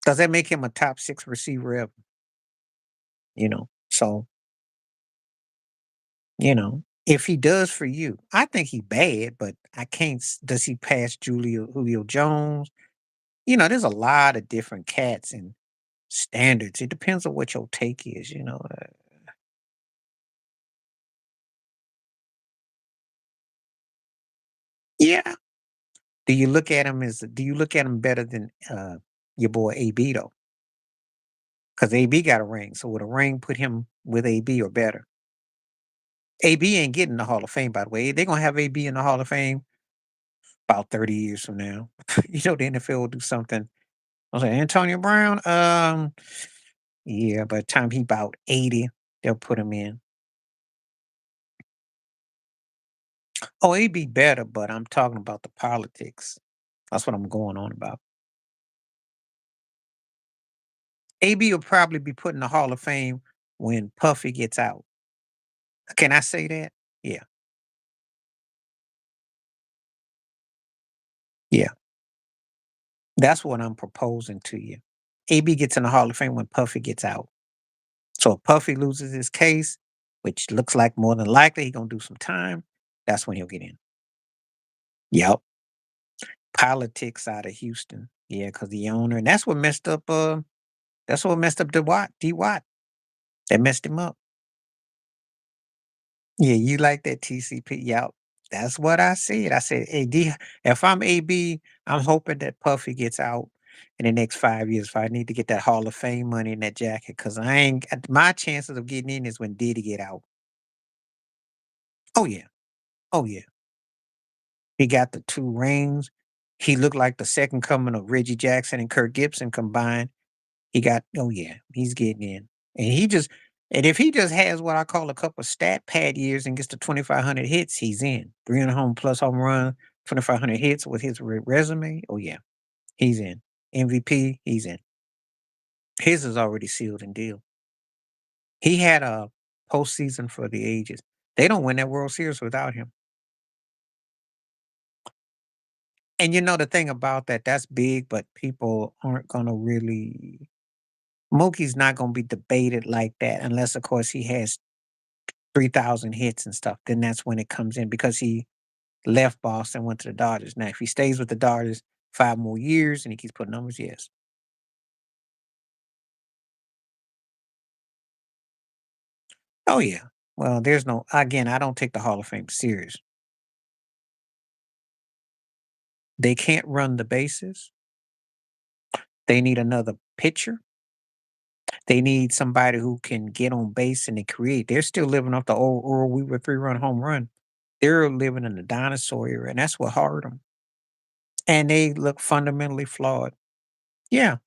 Does that make him a top 6 receiver ever? So, if he does for you, I think he bad, but I can't does he pass Julio Jones? There's a lot of different cats and standards. It depends on what your take is. Yeah. Do you look at him better than your boy AB though? Because AB got a ring. So would a ring put him with AB or better? AB ain't getting the Hall of Fame, by the way. They're gonna have AB in the Hall of Fame about 30 years from now. The NFL will do something. I was like, Antonio Brown, yeah, by the time he about 80, they'll put him in. Oh, AB better, but I'm talking about the politics. That's what I'm going on about. AB will probably be put in the Hall of Fame when Puffy gets out. Can I say that? Yeah, yeah. That's what I'm proposing to you. AB gets in the Hall of Fame when Puffy gets out. So if Puffy loses his case, which looks like more than likely he gonna do some time, that's when he'll get in. Yep. Politics out of Houston. Yeah, because the owner, and that's what messed up D Watt. That messed him up. Yeah, you like that TCP. Yep. That's what I said. I said, hey, if I'm AB, I'm hoping that Puffy gets out in the next 5 years if I need to get that Hall of Fame money in that jacket. Cause I ain't my chances of getting in is when Diddy get out. Oh yeah. Oh yeah. He got the 2 rings. He looked like the second coming of Reggie Jackson and Kirk Gibson combined. He got oh yeah, he's getting in. And he just and if he just has what I call a couple stat pad years and gets to 2,500 hits, he's in. 300 home plus home run, 2,500 hits with his resume. Oh yeah, he's in. MVP, he's in. His is already sealed and deal. He had a postseason for the ages. They don't win that World Series without him. And the thing about that, that's big, but people aren't gonna really Mookie's not gonna be debated like that unless, of course, he has 3,000 hits and stuff. Then that's when it comes in because he left Boston, went to the Dodgers. Now, if he stays with the Dodgers 5 more years and he keeps putting numbers, yes. Oh, yeah. Well, there's no again, I don't take the Hall of Fame serious. They can't run the bases. They need another pitcher. They need somebody who can get on base and they create. They're still living off the old Earl Weaver 3-run home run. They're living in the dinosaur era, and that's what hurt them. And they look fundamentally flawed. Yeah,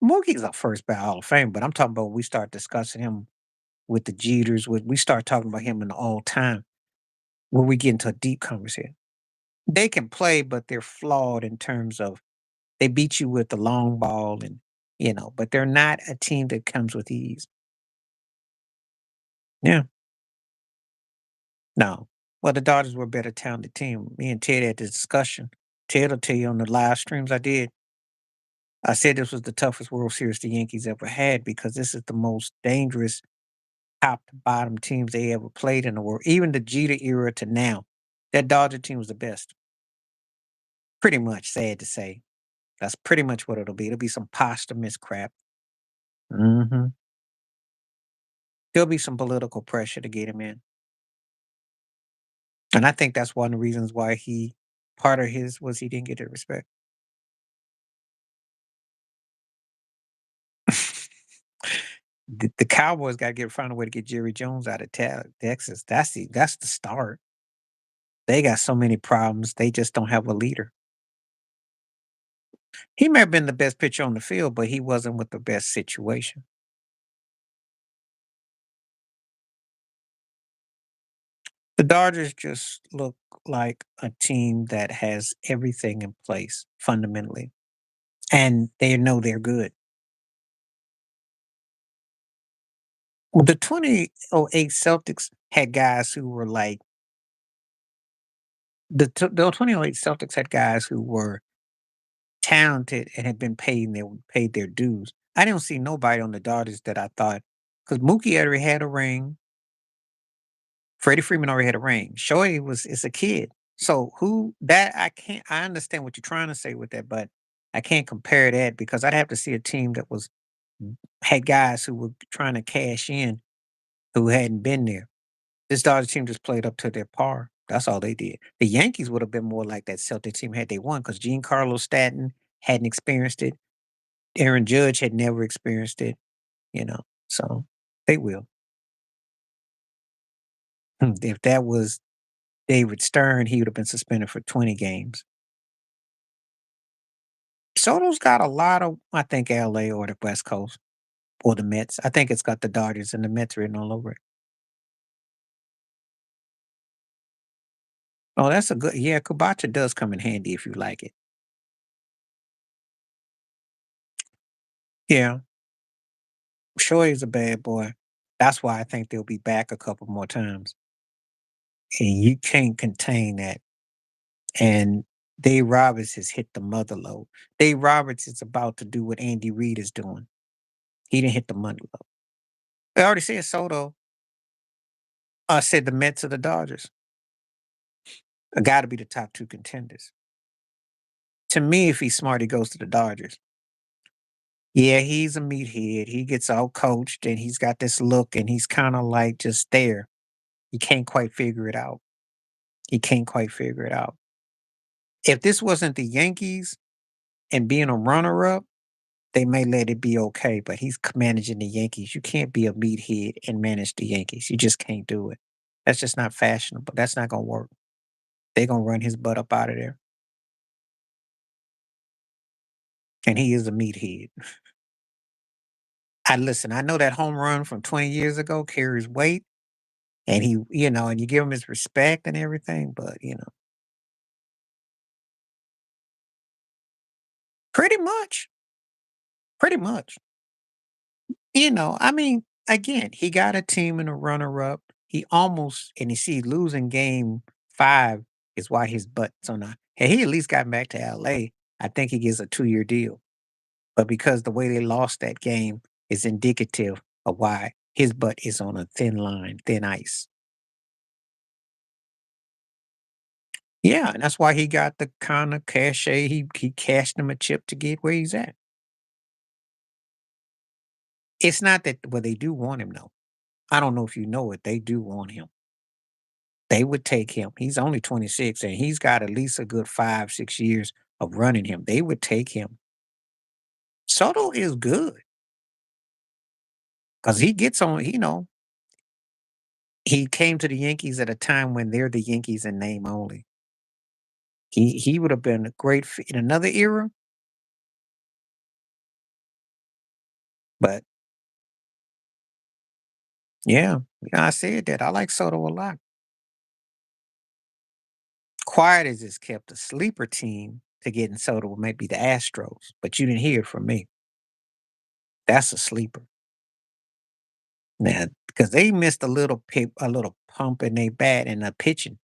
Mookie's a first ballot Hall of Fame, but I'm talking about when we start discussing him with the Jeters, we start talking about him in the all time, where we get into a deep conversation. They can play, but they're flawed in terms of they beat you with the long ball but they're not a team that comes with ease. Yeah. No. Well, the Dodgers were a better talented team. Me and Ted had this discussion. Ted will tell you on the live streams I did. I said this was the toughest World Series the Yankees ever had because this is the most dangerous top to bottom teams they ever played in the world. Even the Jeter era to now, that Dodger team was the best. Pretty much, sad to say. That's pretty much what it'll be. It'll be some posthumous crap. Hmm. There'll be some political pressure to get him in. And I think that's one of the reasons why part of his was he didn't get the respect. The Cowboys got to find a way to get Jerry Jones out of Texas. That's the start. They got so many problems. They just don't have a leader. He may have been the best pitcher on the field, but he wasn't with the best situation. The Dodgers just look like a team that has everything in place fundamentally, and they know they're good. Well, the 2008 Celtics had guys who were like The 2008 Celtics had guys who were talented and had been paid their dues. I didn't see nobody on the Dodgers that I thought because Mookie already had a ring, Freddie Freeman already had a ring. Shohei was is a kid. So who that I can't I understand what you're trying to say with that, but I can't compare that because I'd have to see a team that was had guys who were trying to cash in who hadn't been there. This Dodgers team just played up to their par. That's all they did. The Yankees would have been more like that Celtic team had they won because Giancarlo Stanton hadn't experienced it. Aaron Judge had never experienced it, you know. So they will. If that was David Stern, he would have been suspended for 20 games. Soto's got a lot of, I think, LA or the West Coast or the Mets. I think it's got the Dodgers and the Mets written all over it. Oh, that's a good, yeah. Kubacha does come in handy if you like it. Yeah, sure he's a bad boy. That's why I think they'll be back a couple more times. And you can't contain that. And Dave Roberts has hit the mother load. Dave Roberts is about to do what Andy Reid is doing. He didn't hit the mother load. I already said Soto. I said the Mets or the Dodgers. Got to be the top two contenders. To me, if he's smart, he goes to the Dodgers. Yeah, he's a meathead. He gets out coached and he's got this look and he's kind of like just there. He can't quite figure it out. He can't quite figure it out. If this wasn't the Yankees and being a runner up, they may let it be okay, but he's managing the Yankees. You can't be a meathead and manage the Yankees. You just can't do it. That's just not fashionable. That's not going to work. They're going to run his butt up out of there. And he is a meathead. I listen, I know that home run from 20 years ago carries weight and and you give him his respect and everything, but pretty much, pretty much. I mean, again, he got a team in a runner up. He almost, and you see, losing game five is why his butt's on a. Hey, he at least got back to LA. I think he gets a 2-year deal. But because the way they lost that game is indicative of why his butt is on a thin line, thin ice. Yeah, and that's why he got the kind of cachet. He cashed him a chip to get where he's at. It's not that well, they do want him though. I don't know if you know it. They do want him. They would take him. He's only 26 and he's got at least a good 5, 6 years of running him. They would take him. Soto is good because he gets on. He came to the Yankees at a time when they're the Yankees in name only. He would have been a great fit in another era, but yeah, I said that. I like Soto a lot. Quiet as it's kept, a sleeper team to get in Soto might be the Astros, but you didn't hear it from me. That's a sleeper. Now, because they missed a little pump in their bat and a pitching.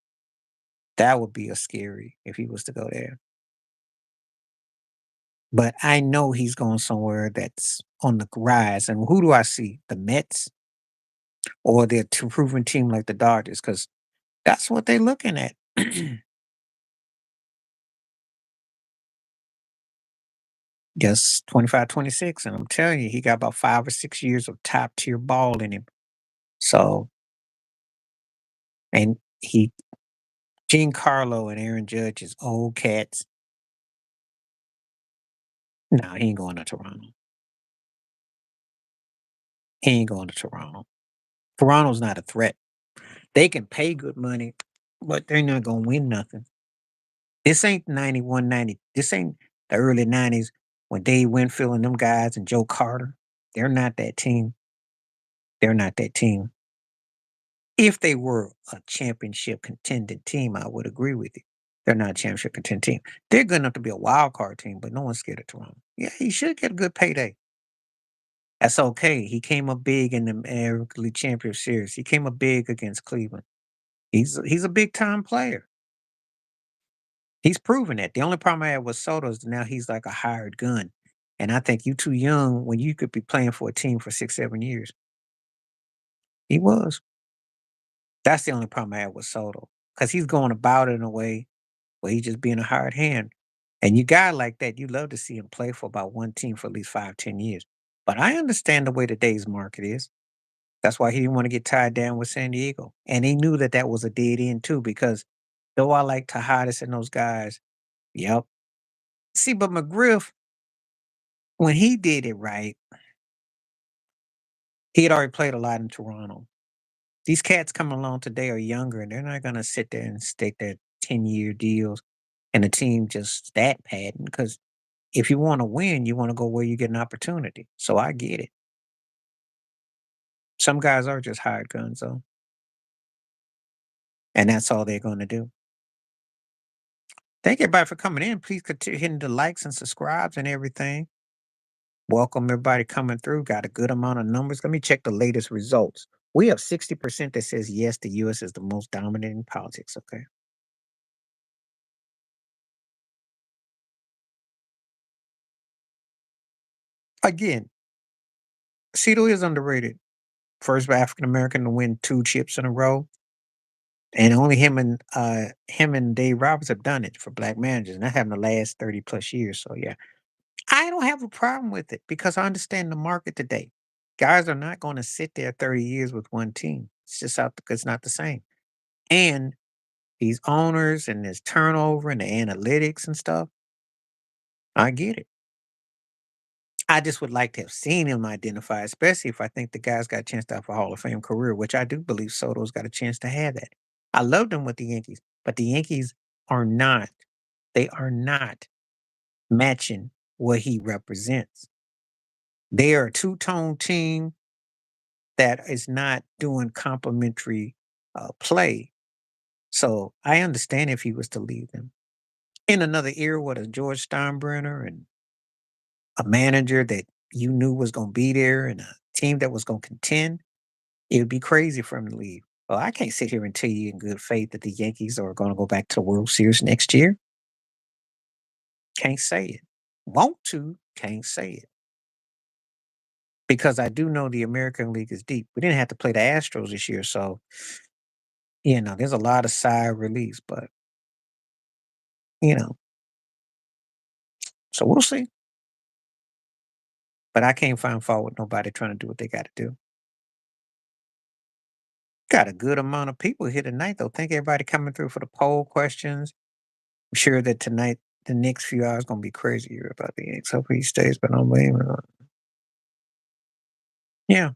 That would be a scary if he was to go there. But I know he's going somewhere that's on the rise. And who do I see? The Mets or their proven team like the Dodgers? Because that's what they're looking at. Just 25, 26, and I'm telling you, he got about 5 or 6 years of top tier ball in him. So, and Gene Carlo and Aaron Judge is old cats. No, he ain't going to Toronto. He ain't going to Toronto. Toronto's not a threat. They can pay good money, but they're not gonna win nothing. This ain't 91, 90. This ain't the early 90s when Dave Winfield and them guys and Joe Carter. They're not that team. They're not that team. If they were a championship contending team, I would agree with you. They're not a championship contending team. They're good enough to be a wild card team, but no one's scared of Toronto. Yeah, he should get a good payday. That's okay. He came up big in the American League Championship Series. He came up big against Cleveland. He's a big time player. He's proven that. The only problem I have with Soto is now he's like a hired gun. And I think you too young when you could be playing for a team for 6, 7 years. He was. That's the only problem I have with Soto. Because he's going about it in a way where he's just being a hired hand. And you guy like that, you love to see him play for about one team for at least 5, 10 years. But I understand the way today's market is. That's why he didn't want to get tied down with San Diego. And he knew that that was a dead end too, because though I like Tejadas and those guys, yep. See, but McGriff, when he did it right, he had already played a lot in Toronto. These cats coming along today are younger, and they're not going to sit there and stick their 10-year deals and the team just stat padding. Because if you want to win, you want to go where you get an opportunity. So I get it. Some guys are just hired guns, though, and that's all they're going to do. Thank everybody for coming in. Please continue hitting the likes and subscribes and everything. Welcome everybody coming through. Got a good amount of numbers. Let me check the latest results. We have 60% that says yes, the US is the most dominant in politics. Okay. Again, Cito is underrated. First African American to win 2 chips in a row. And only him and Dave Roberts have done it for black managers. And that happened the last 30 plus years. So yeah. I don't have a problem with it because I understand the market today. Guys are not going to sit there 30 years with one team. It's just out it's not the same. And these owners and this turnover and the analytics and stuff, I get it. I just would like to have seen him identify, especially if I think the guy's got a chance to have a Hall of Fame career, which I do believe Soto's got a chance to have that. I loved him with the Yankees, but the Yankees are not, they are not matching what he represents. They are a two-tone team that is not doing complementary play. So I understand if he was to leave them. In another era with a George Steinbrenner and a manager that you knew was going to be there and a team that was going to contend, it would be crazy for him to leave. Well, I can't sit here and tell you in good faith that the Yankees are going to go back to the World Series next year. Can't say it. Want to, can't say it. Because I do know the American League is deep. We didn't have to play the Astros this year, so there's a lot of sigh of release, but you know, so we'll see. But I can't find fault with nobody trying to do what they got to do. Got a good amount of people here tonight, though. Thank everybody coming through for the poll questions. I'm sure that tonight, the next few hours, gonna be crazy here about the Yanks. Hopefully he stays, but I'm blaming him. Yeah,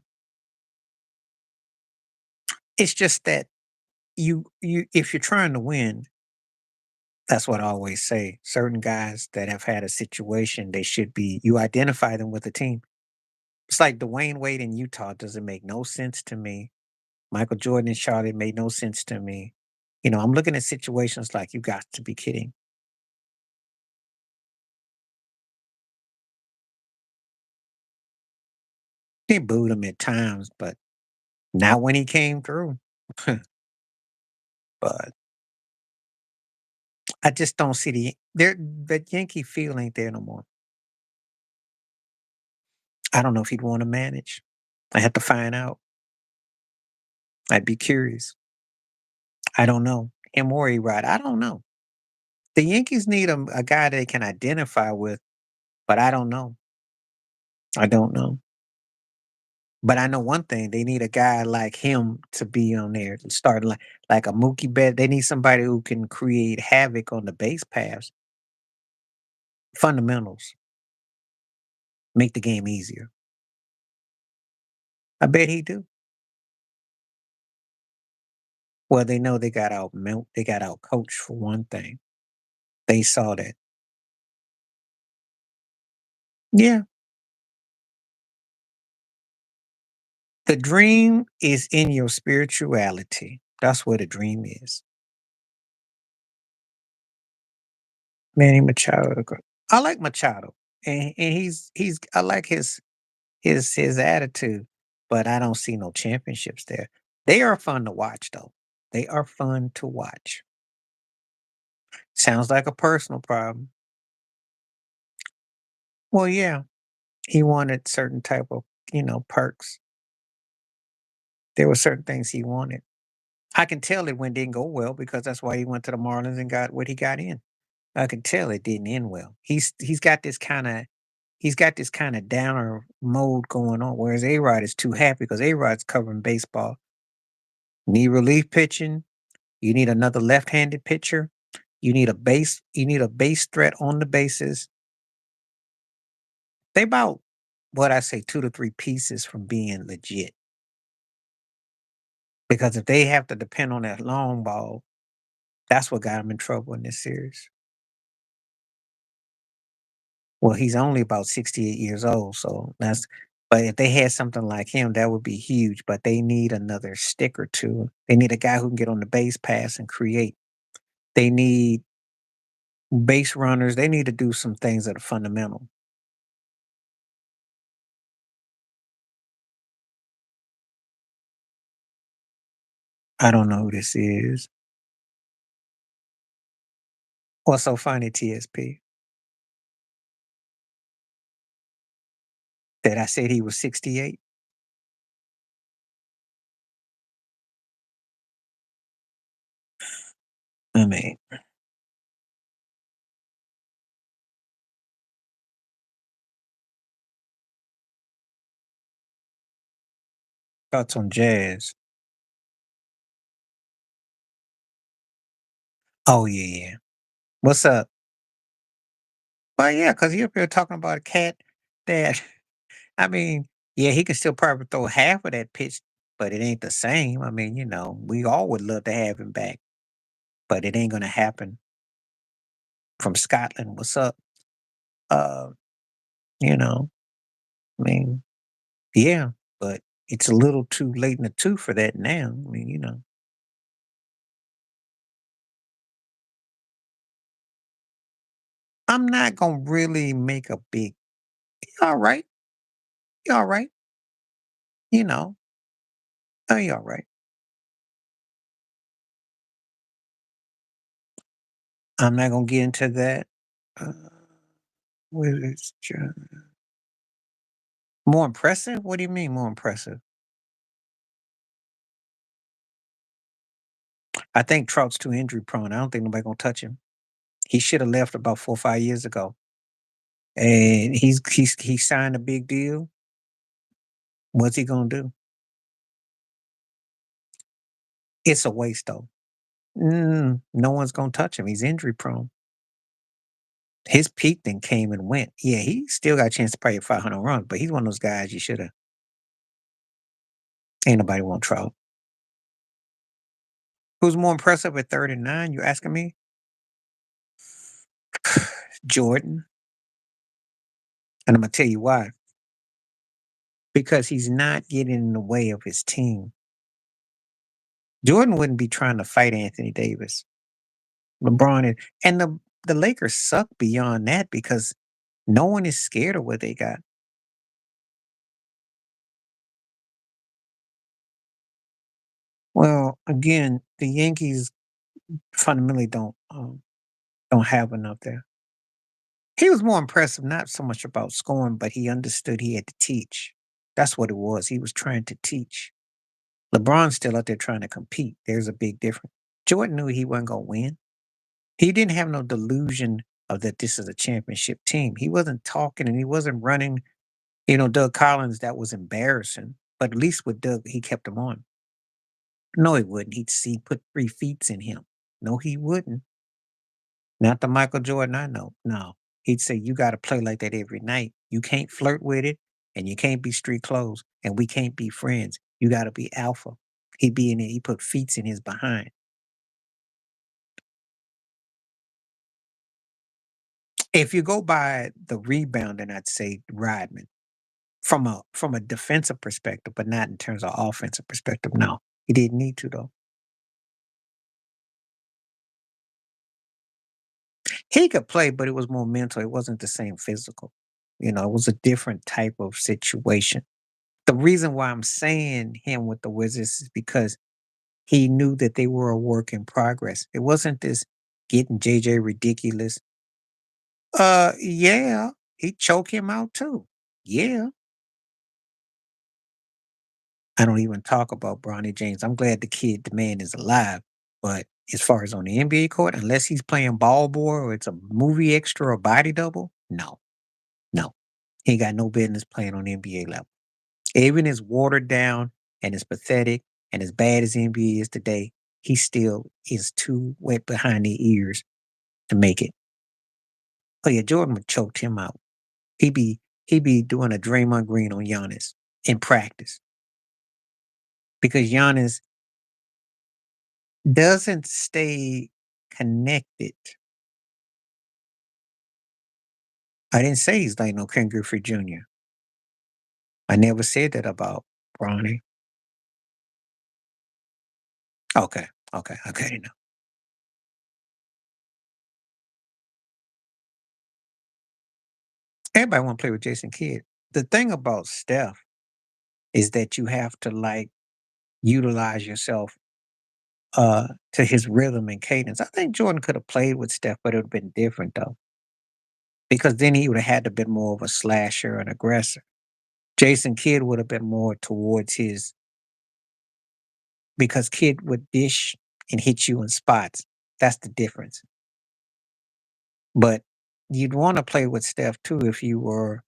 it's just that if you're trying to win, that's what I always say. Certain guys that have had a situation, they should be. You identify them with the team. It's like Dwayne Wade in Utah doesn't make no sense to me. Michael Jordan in Charlotte made no sense to me. I'm looking at situations like you got to be kidding. They booed him at times, but not when he came through. But I just don't see the Yankee feel ain't there no more. I don't know if he'd want to manage. I have to find out. I'd be curious. I don't know. Him or Ryde. I don't know. The Yankees need a guy they can identify with, but I don't know. I don't know. But I know one thing, they need a guy like him to be on there to start like a Mookie Bet. They need somebody who can create havoc on the base paths. Fundamentals. Make the game easier. I bet he do. Well, they know they got out coached for one thing. They saw that. Yeah. The dream is in your spirituality. That's where the dream is. Manny Machado. I like Machado. And he's I like his attitude, but I don't see no championships there. They are fun to watch though. They are fun to watch. Sounds like a personal problem. Well, yeah, he wanted certain type of, perks. There were certain things he wanted. I can tell it when didn't go well because that's why he went to the Marlins and got what he got in. I can tell it didn't end well. He's got this kind of downer mode going on, whereas A Rod is too happy because A Rod's covering baseball. Need relief pitching. You need another left-handed pitcher. You need a base threat on the bases. They about what I say 2 to 3 pieces from being legit. Because if they have to depend on that long ball, that's what got him in trouble in this series. Well, he's only about 68 years old, so but if they had something like him, that would be huge. But they need another stick or two. They need a guy who can get on the base pass and create. They need base runners. They need to do some things that are fundamental. I don't know who this is. What's so funny, TSP? That I said he was 68? I mean, thoughts on jazz. Oh, yeah, yeah. What's up? Well, yeah, because you're up here talking about a cat that, I mean, yeah, he can still probably throw half of that pitch, but it ain't the same. I mean, we all would love to have him back, but it ain't going to happen from Scotland. What's up? Uh, you know, I mean, yeah, but it's a little too late in the tooth for that now. I mean, I'm not going to really make a big, all right, you all right, you know, oh, you all right. I'm not going to get into that. Uh, what is more impressive? What do you mean more impressive? I think Trout's too injury prone. I don't think nobody gonna touch him. He should have left about 4 or 5 years ago. And he signed a big deal. What's he gonna do? It's a waste though. No one's gonna touch him. He's injury prone. His peak then came and went. Yeah, he still got a chance to play a 500 runs, but he's one of those guys you should have. Ain't nobody want Trout. Who's more impressive at 39? You asking me? Jordan. And I'm gonna tell you why. Because he's not getting in the way of his team. Jordan wouldn't be trying to fight Anthony Davis. LeBron and the Lakers suck beyond that because no one is scared of what they got. Well, again, the Yankees fundamentally don't have enough there. He was more impressive, not so much about scoring, but he understood he had to teach. That's what it was. He was trying to teach. LeBron's still out there trying to compete. There's a big difference. Jordan knew he wasn't gonna win. He didn't have no delusion of that this is a championship team. He wasn't talking and he wasn't running. Doug Collins, that was embarrassing. But at least with Doug, he kept him on. No, he wouldn't. He'd see put 3 feet in him. No, he wouldn't. Not the Michael Jordan I know. No. He'd say, you got to play like that every night. You can't flirt with it and you can't be street clothes and we can't be friends. You got to be alpha. He'd be in it. He put feet in his behind. If you go by the rebounding, I'd say Rodman from a defensive perspective, but not in terms of offensive perspective. No, he didn't need to though. He could play, but it was more mental. It wasn't the same physical. It was a different type of situation. The reason why I'm saying him with the Wizards is because he knew that they were a work in progress. It wasn't this. getting JJ ridiculous. Yeah, he choke him out too. Yeah. I don't even talk about Bronny James. I'm glad the man is alive. But as far as on the NBA court, unless he's playing ball boy or it's a movie extra or body double, no, no. He ain't got no business playing on the NBA level. Even as watered down and as pathetic and as bad as the NBA is today, he still is too wet behind the ears to make it. Oh yeah, Jordan would choked him out. He be he be doing a Draymond Green on Giannis in practice because Giannis doesn't stay connected. I didn't say he's like no Ken Griffey Jr. I never said that about Bronny. Okay, okay. No. Everybody want to play with Jason Kidd. The thing about Steph is that you have to like utilize yourself to his rhythm and cadence. I think Jordan could have played with Steph, but it would have been different though. Because then he would have had to been more of a slasher and aggressor. Jason Kidd would have been more towards his because Kidd would dish and hit you in spots. That's the difference. But you'd want to play with Steph too if you were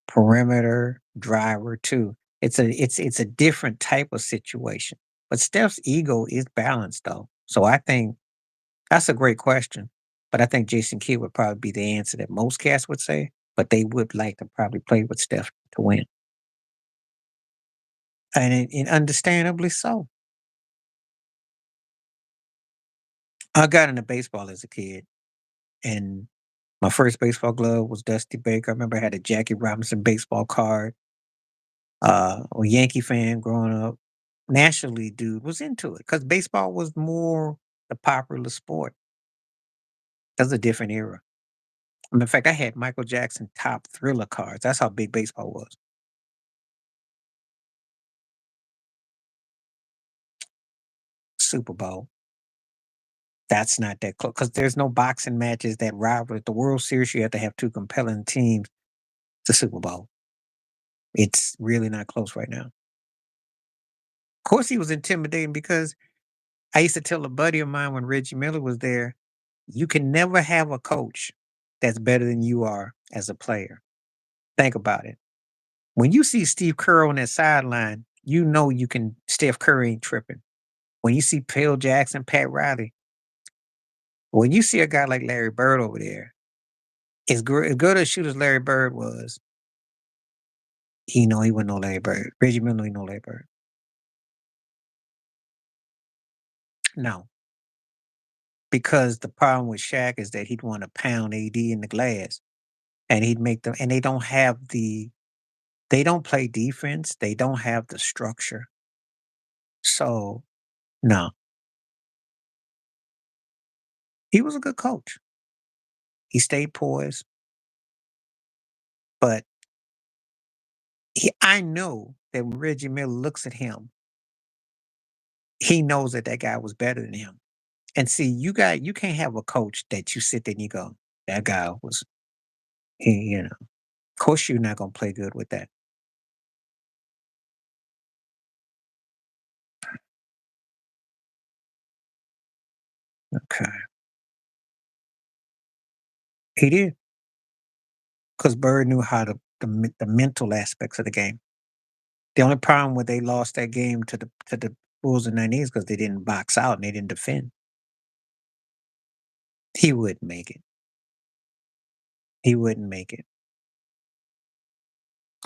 perimeter driver too. It's a different type of situation. But Steph's ego is balanced though. So I think that's a great question. But I think Jason Kidd would probably be the answer that most cats would say. But they would like to probably play with Steph to win. And understandably so. I got into baseball as a kid, and my first baseball glove was Dusty Baker. I remember I had a Jackie Robinson baseball card. A Yankee fan growing up. National League dude was into it because baseball was more the popular sport. That's a different era. In fact, I had Michael Jackson top Thriller cards. That's how big baseball was. Super Bowl. That's not that close because there's no boxing matches that rival it. The World Series. You have to have two compelling teams. The Super Bowl. It's really not close right now. Of course, he was intimidating because I used to tell a buddy of mine when Reggie Miller was there, you can never have a coach that's better than you are as a player. Think about it. When you see Steve Kerr on that sideline, you know you can Steph Curry ain't tripping. When you see Phil Jackson, Pat Riley, when you see a guy like Larry Bird over there, as good a shooter as Larry Bird was, he wasn't no Larry Bird. Reggie Miller ain't no Larry Bird. No. Because the problem with Shaq is that he'd want to pound AD in the glass and he'd make them and they don't play defense. They don't have the structure. So no, he was a good coach. He stayed poised, but I know that when Reggie Miller looks at him, he knows that that guy was better than him. And see, you can't have a coach that you sit there and you go, that guy was, of course you're not gonna play good with that. Okay, he did because Bird knew how to the mental aspects of the game. The only problem when they lost that game to the Bulls in '90s because they didn't box out and they didn't defend. He wouldn't make it. He wouldn't make it.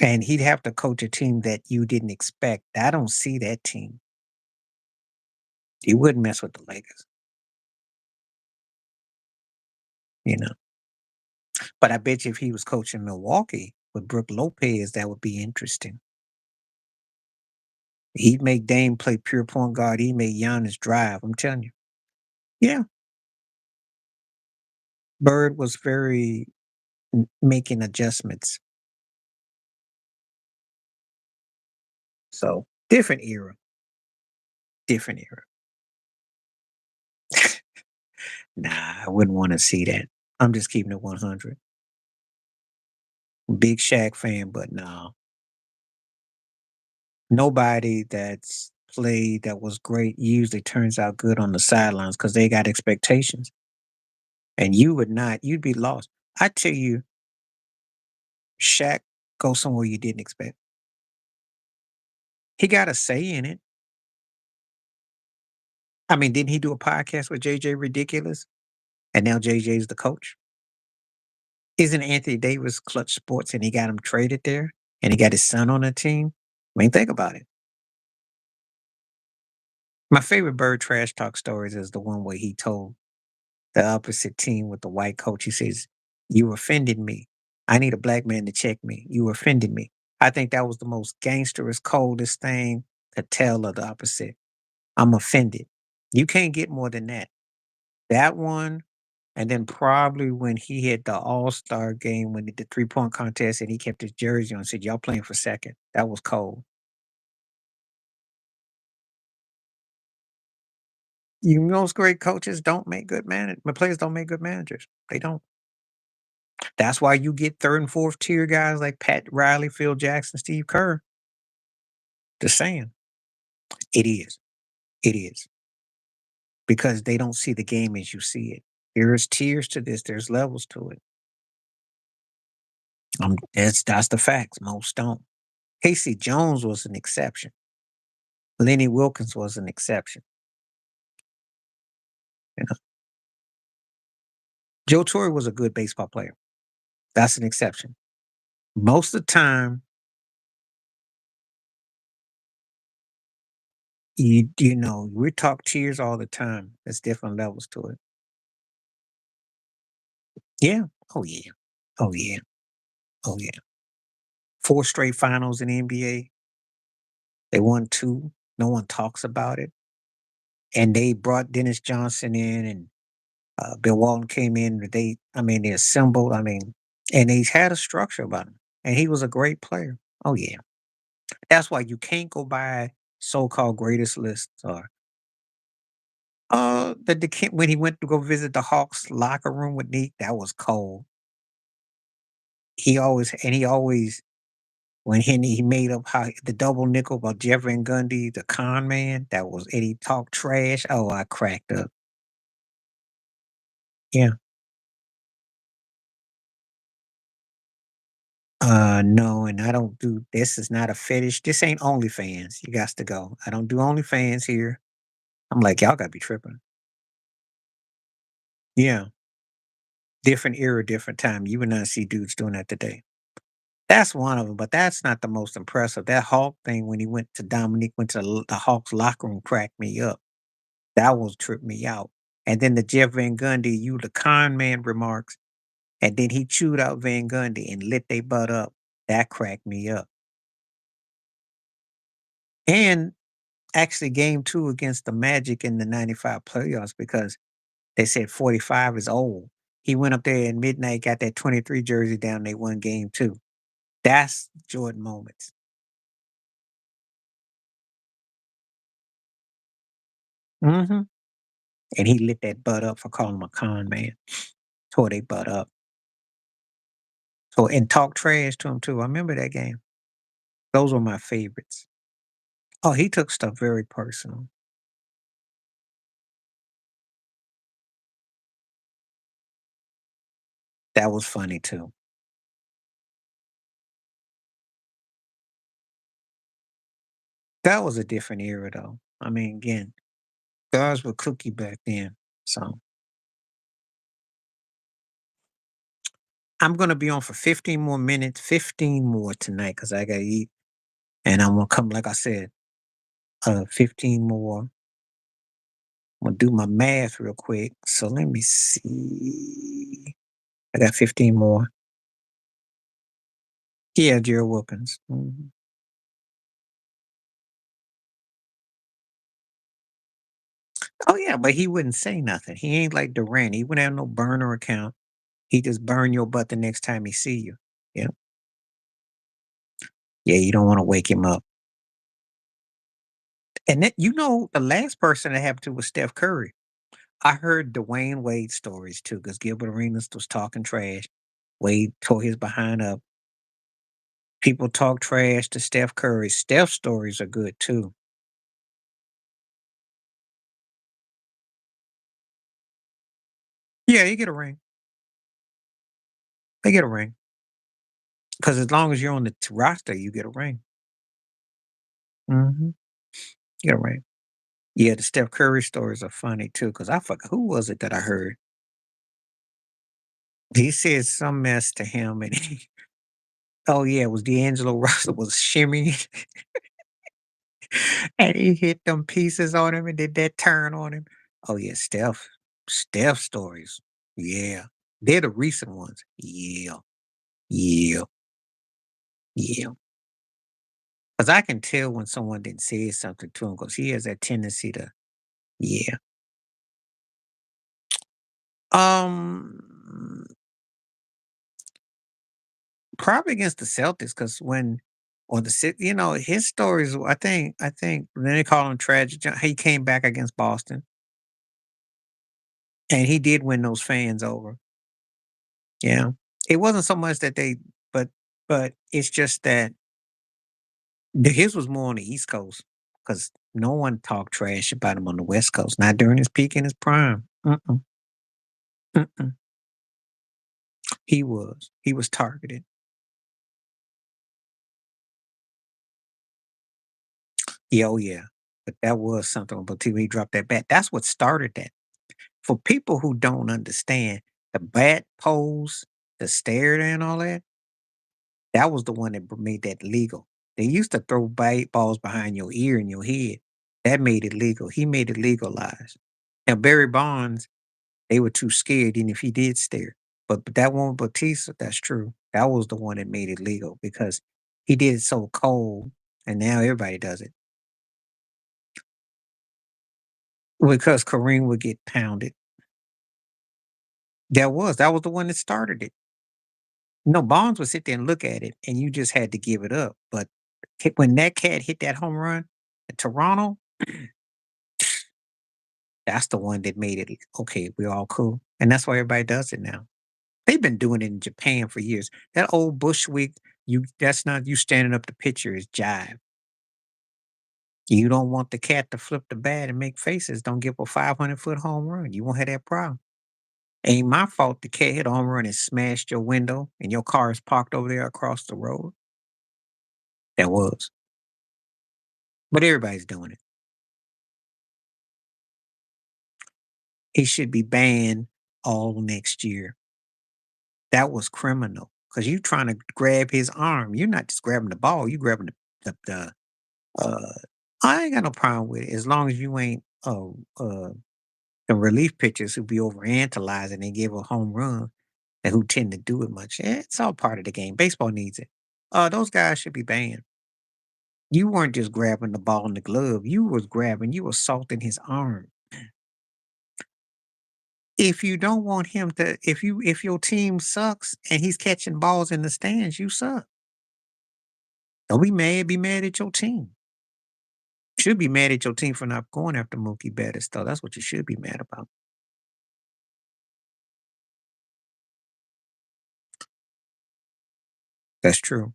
And he'd have to coach a team that you didn't expect. I don't see that team. He wouldn't mess with the Lakers, you know. But I bet you if he was coaching Milwaukee with Brooke Lopez, that would be interesting. He'd make Dame play pure point guard. He'd make Giannis drive. I'm telling you. Yeah. Bird was very making adjustments. So different era. Different era. Nah, I wouldn't wanna see that. I'm just keeping it 100. Big Shaq fan, but no. Nobody that's played that was great usually turns out good on the sidelines because they got expectations, and you would not, you'd be lost. I tell you, Shaq go somewhere you didn't expect. He got a say in it. I mean, didn't he do a podcast with JJ Ridiculous? And now JJ's the coach? Isn't Anthony Davis Clutch Sports and he got him traded there and he got his son on the team? I mean, think about it. My favorite bird trash talk stories is the one where he told the opposite team with the white coach, he says, "You offended me. I need a black man to check me. You offended me." I think that was the most gangsterous, coldest thing to tell of the opposite. I'm offended. You can't get more than that. That one, and then probably when he had the All-Star game when he did the three-point contest and he kept his jersey on and said, "Y'all playing for second." That was cold. You most great coaches don't make good players don't make good managers. They don't. That's why you get 3rd and 4th tier guys like Pat Riley, Phil Jackson, Steve Kerr. Just saying. It is. It is. Because they don't see the game as you see it. There's tiers to this, there's levels to it. That's the facts. Most don't. Casey Jones was an exception. Lenny Wilkins was an exception. You know? Joe Torre was a good baseball player. That's an exception. Most of the time, we talk tiers all the time. There's different levels to it. Yeah. Oh yeah. Oh yeah. Oh yeah. 4 straight finals in the NBA. They won 2. No one talks about it. And they brought Dennis Johnson in and Bill Walton came in. They assembled. And they had a structure about him. And he was a great player. Oh yeah. That's why you can't go by so-called greatest lists or when he went to go visit the Hawks locker room with Neek, that was cold. He always when he made up how the double nickel about Jeff Van Gundy, the con man, that was and he talked trash. Oh, I cracked up. Yeah. No, and I don't do this is not a fetish. This ain't OnlyFans. You got to go. I don't do OnlyFans here. I'm like, y'all gotta be tripping. Yeah. Different era, different time. You would not see dudes doing that today. That's one of them, but that's not the most impressive. That Hawk thing when he went to Dominique went to the Hawks locker room cracked me up. That was tripped me out. And then the Jeff Van Gundy, you the con man remarks, and then he chewed out Van Gundy and lit they butt up. That cracked me up. And actually game 2 against the Magic in the '95 playoffs because they said 45 is old. He went up there at midnight, got that 23 jersey down, they won game 2. That's Jordan moments. Mhm. And he lit that butt up for calling him a con man. Tore they butt up. So and talk trash to him too. I remember that game. Those were my favorites. Oh, he took stuff very personal. That was funny too. That was a different era though. Again, guys were cookie back then. So I'm gonna be on for 15 more minutes, 15 more tonight because I gotta eat. And I'm gonna come, like I said, 15 more. I'm gonna do my math real quick. So let me see. I got 15 more. Yeah, Gerald Wilkins. Mhm. Oh yeah, but he wouldn't say nothing. He ain't like Durant. He wouldn't have no burner account. He just burn your butt the next time he see you. Yeah. Yeah, you don't want to wake him up. And then, the last person that happened to was Steph Curry. I heard Dwayne Wade stories too, because Gilbert Arenas was talking trash. Wade tore his behind up. People talk trash to Steph Curry. Steph's stories are good too. Yeah, you get a ring. They get a ring. Because as long as you're on the roster, you get a ring. Mhm. Get a ring. Yeah, the Steph Curry stories are funny too. Because I forgot who was it that I heard? He said some mess to him, and oh yeah, it was D'Angelo Russell was shimmying, and he hit them pieces on him and did that turn on him. Oh yeah, Steph stories. Yeah, they're the recent ones. Yeah, yeah, yeah. Because I can tell when someone didn't say something to him because he has that tendency to. Yeah. Um, Probably against the Celtics because when or the city, his stories. I think then they call him tragic. He came back against Boston, and he did win those fans over. Yeah, it wasn't so much that they, but it's just that his was more on the East Coast because no one talked trash about him on the West Coast. Not during his peak in his prime. Mm-mm, mm-mm. He was targeted. Yeah, oh yeah, but that was something. But till he dropped that bat, that's what started that. For people who don't understand, the bat pose, the stare and all that, that was the one that made that legal. They used to throw balls behind your ear and your head. That made it legal. He made it legalized. Now Barry Bonds, they were too scared, even if he did stare. But that one with Batista, that's true. That was the one that made it legal because he did it so cold, and now everybody does it. Because Kareem would get pounded. That was the one that started it. No, Bonds would sit there and look at it, and you just had to give it up. But when that cat hit that home run in Toronto, that's the one that made it okay. We're all cool, and that's why everybody does it now. They've been doing it in Japan for years. That old Bushwick, that's not you standing up the pitcher is jive. You don't want the cat to flip the bat and make faces. Don't give a 500-foot home run. You won't have that problem. Ain't my fault the cat hit a home run and smashed your window, and your car is parked over there across the road. That was, but everybody's doing it. He should be banned all next year. That was criminal because you trying to grab his arm. You're not just grabbing the ball. You grabbing the uh. I ain't got no problem with it as long as you ain't the relief pitchers who be over analyzing and give a home run and who tend to do it much. It's all part of the game. Baseball needs it. Those guys should be banned. You weren't just grabbing the ball in the glove. You were assaulting his arm. If you don't want him to if your team sucks and he's catching balls in the stands, you suck. Don't be mad at your team. Should be mad at your team for not going after Mookie Betts though. That's what you should be mad about. That's true.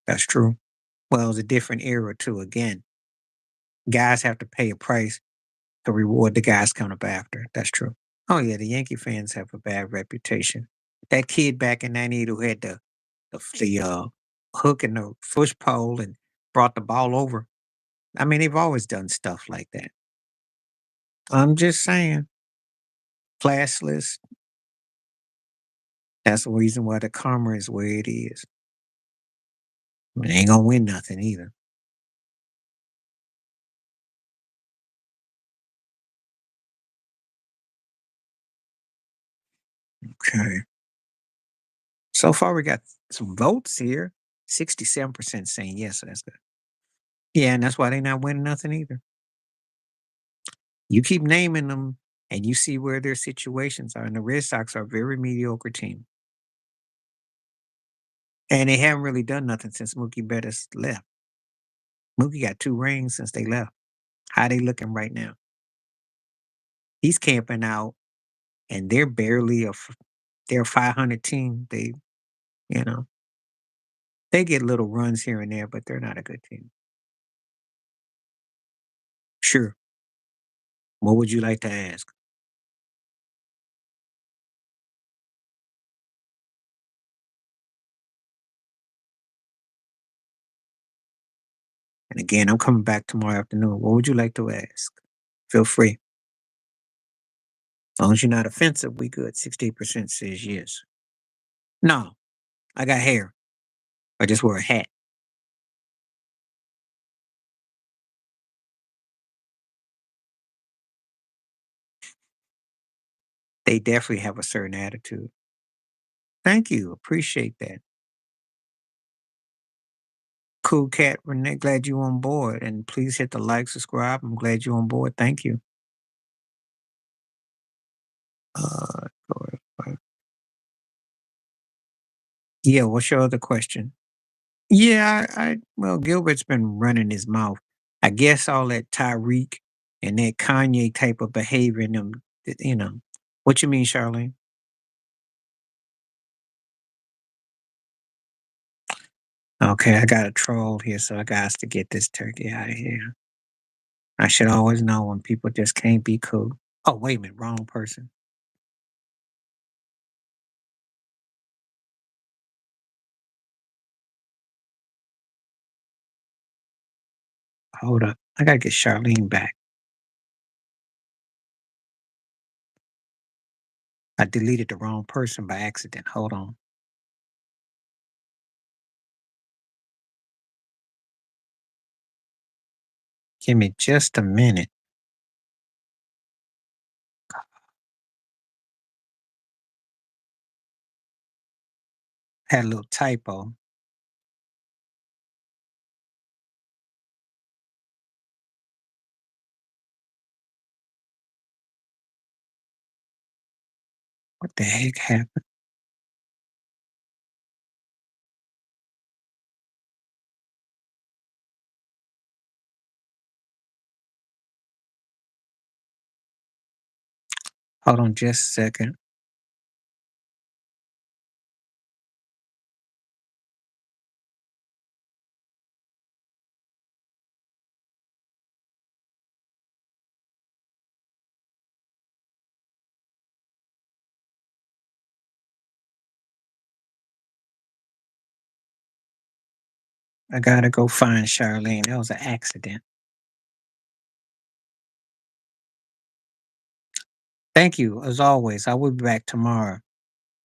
That's true. Well, it's a different era too. Again, guys have to pay a price to reward the guys coming up after. That's true. Oh yeah, the Yankee fans have a bad reputation. That kid back in '98 who had the hook and the push pole and brought the ball over. I mean, they've always done stuff like that. I'm just saying, classless. That's the reason why the karma is where it is. They ain't gonna win nothing either. Okay. So far, we got some votes here. 67% saying yes, so that's good. Yeah, and that's why they not winning nothing either. You keep naming them, and you see where their situations are. And the Red Sox are a very mediocre team, and they haven't really done nothing since Mookie Betts left. Mookie got 2 rings since they left. How they looking right now? He's camping out, and they're barely they're a 500 team. You know, they get little runs here and there, but they're not a good team. Sure. What would you like to ask? And again, I'm coming back tomorrow afternoon. What would you like to ask? Feel free. As long as you're not offensive, we good. 68% says yes. No, I got hair. I just wear a hat. They definitely have a certain attitude. Thank you. Appreciate that. Cool cat, Renee. Glad you on board. And please hit the like, subscribe. I'm glad you're on board. Thank you. Uh, yeah, what's your other question? Yeah, well, Gilbert's been running his mouth. I guess all that Tyreek and that Kanye type of behavior in them, you know. What you mean, Charlene? Okay, I got a troll here, so I got to get this turkey out of here. I should always know when people just can't be cool. Oh, wait a minute, wrong person. Hold up. I gotta get Charlene back. I deleted the wrong person by accident. Hold on. Give me just a minute. Had a little typo. What the heck happened? Hold on just a second. I gotta go find Charlene. That was an accident. Thank you, as always. I will be back tomorrow.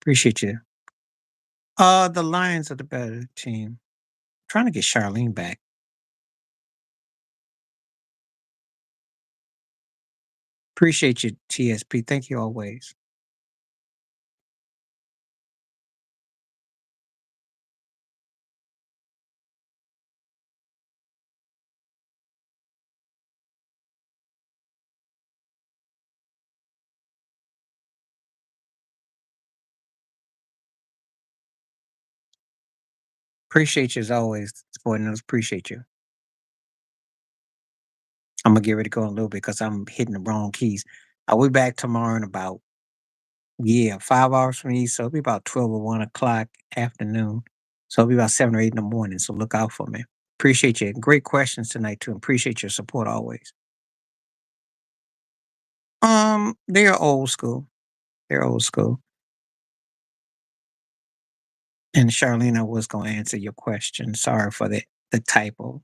Appreciate you. The Lions are the better team. Trying to get Charlene back. Appreciate you, TSP. Thank you always. Appreciate you as always, supporting us. Appreciate you. I'm gonna get ready to go in a little bit because I'm hitting the wrong keys. I'll be back tomorrow in about 5 hours from you. So it'll be about 12 or 1 o'clock afternoon. So it'll be about 7 or 8 in the morning. So look out for me. Appreciate you. Great questions tonight too. Appreciate your support always. They're old school. They're old school. And Charlene, I was gonna answer your question. Sorry for the typo.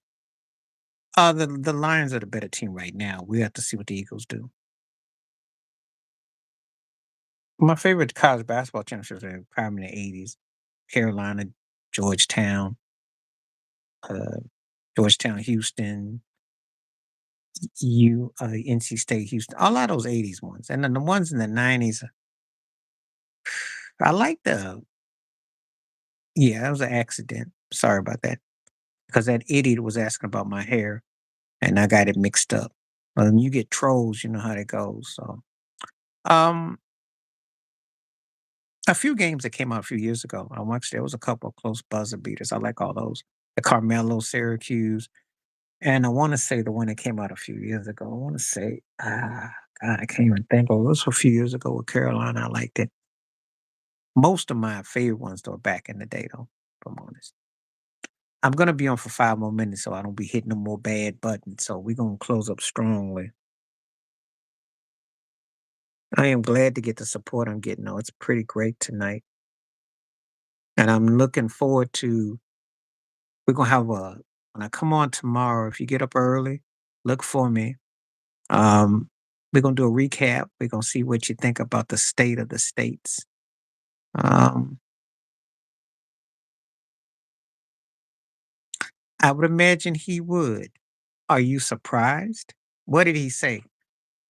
The Lions are the better team right now. We have to see what the Eagles do. My favorite college basketball championships are probably in the '80s. Carolina, Georgetown, uh, Georgetown, Houston, NC State, Houston. A lot of those '80s ones, and then the ones in the '90s. I like the Yeah, that was an accident. Sorry about that, because that idiot was asking about my hair, and I got it mixed up. When you get trolls, you know how that goes. So, um, a few games that came out a few years ago. I watched. There was a couple of close buzzer beaters. I like all those. The Carmelo, Syracuse, and I want to say the one that came out a few years ago. I want to say, God, I can't even think of it. Was a few years ago with Carolina. I liked it. Most of my favorite ones though back in the day though, if I'm honest. I'm gonna be on for 5 more minutes so I don't be hitting no more bad buttons. So we're gonna close up strongly. I am glad to get the support I'm getting though. It's pretty great tonight. And I'm looking forward to we're gonna have a when I come on tomorrow, if you get up early, look for me. We're gonna do a recap. We're gonna see what you think about the state of the states. Um, I would imagine he would. Are you surprised? What did he say?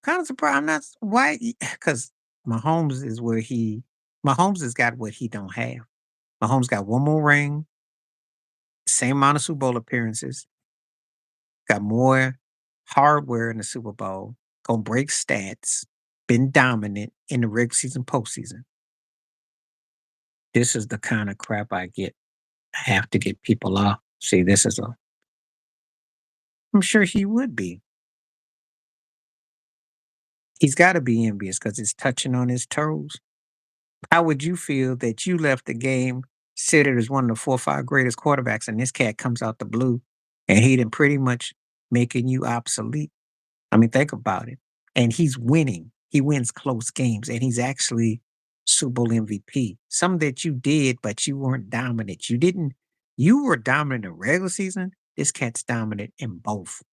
Kind of surprised. I'm not. Why? Because Mahomes is where he. Mahomes has got what he don't have. Mahomes got one more ring, same amount of Super Bowl appearances, got more hardware in the Super Bowl, gonna break stats, been dominant in the regular season, postseason. This is the kind of crap I get. I have to get people off. See, this is a. I'm sure he would be. He's got to be envious because it's touching on his toes. How would you feel that you left the game considered as one of the 4 or 5 greatest quarterbacks, and this cat comes out the blue, and he done pretty much making you obsolete? I mean, think about it. And he's winning. He wins close games, and he's actually Super Bowl MVP. Some that you did, but you weren't dominant. You didn't. You were dominant in regular season. This cat's dominant in both.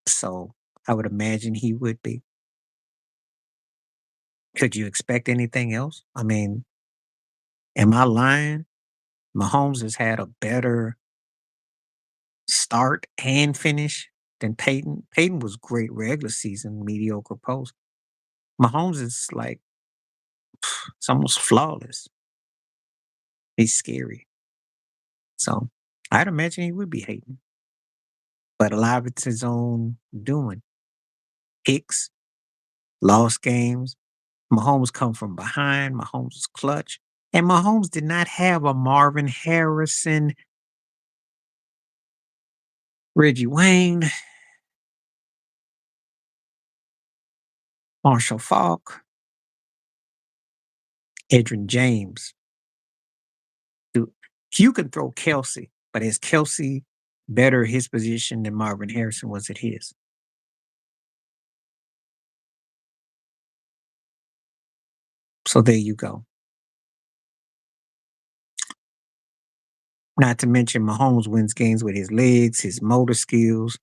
So I would imagine he would be. Could you expect anything else? I mean, am I lying? Mahomes has had a better start and finish than Peyton. Peyton was great regular season, mediocre post. Mahomes is like it's almost flawless. He's scary. So I'd imagine he would be hating. But a lot of it's his own doing. Hicks, lost games. Mahomes come from behind. Mahomes was clutch. And Mahomes did not have a Marvin Harrison, Reggie Wayne, Marshall Falk, Edrin James. Dude, you can throw Kelsey, but is Kelsey better at his position than Marvin Harrison was at his? So there you go. Not to mention Mahomes wins games with his legs, his motor skills.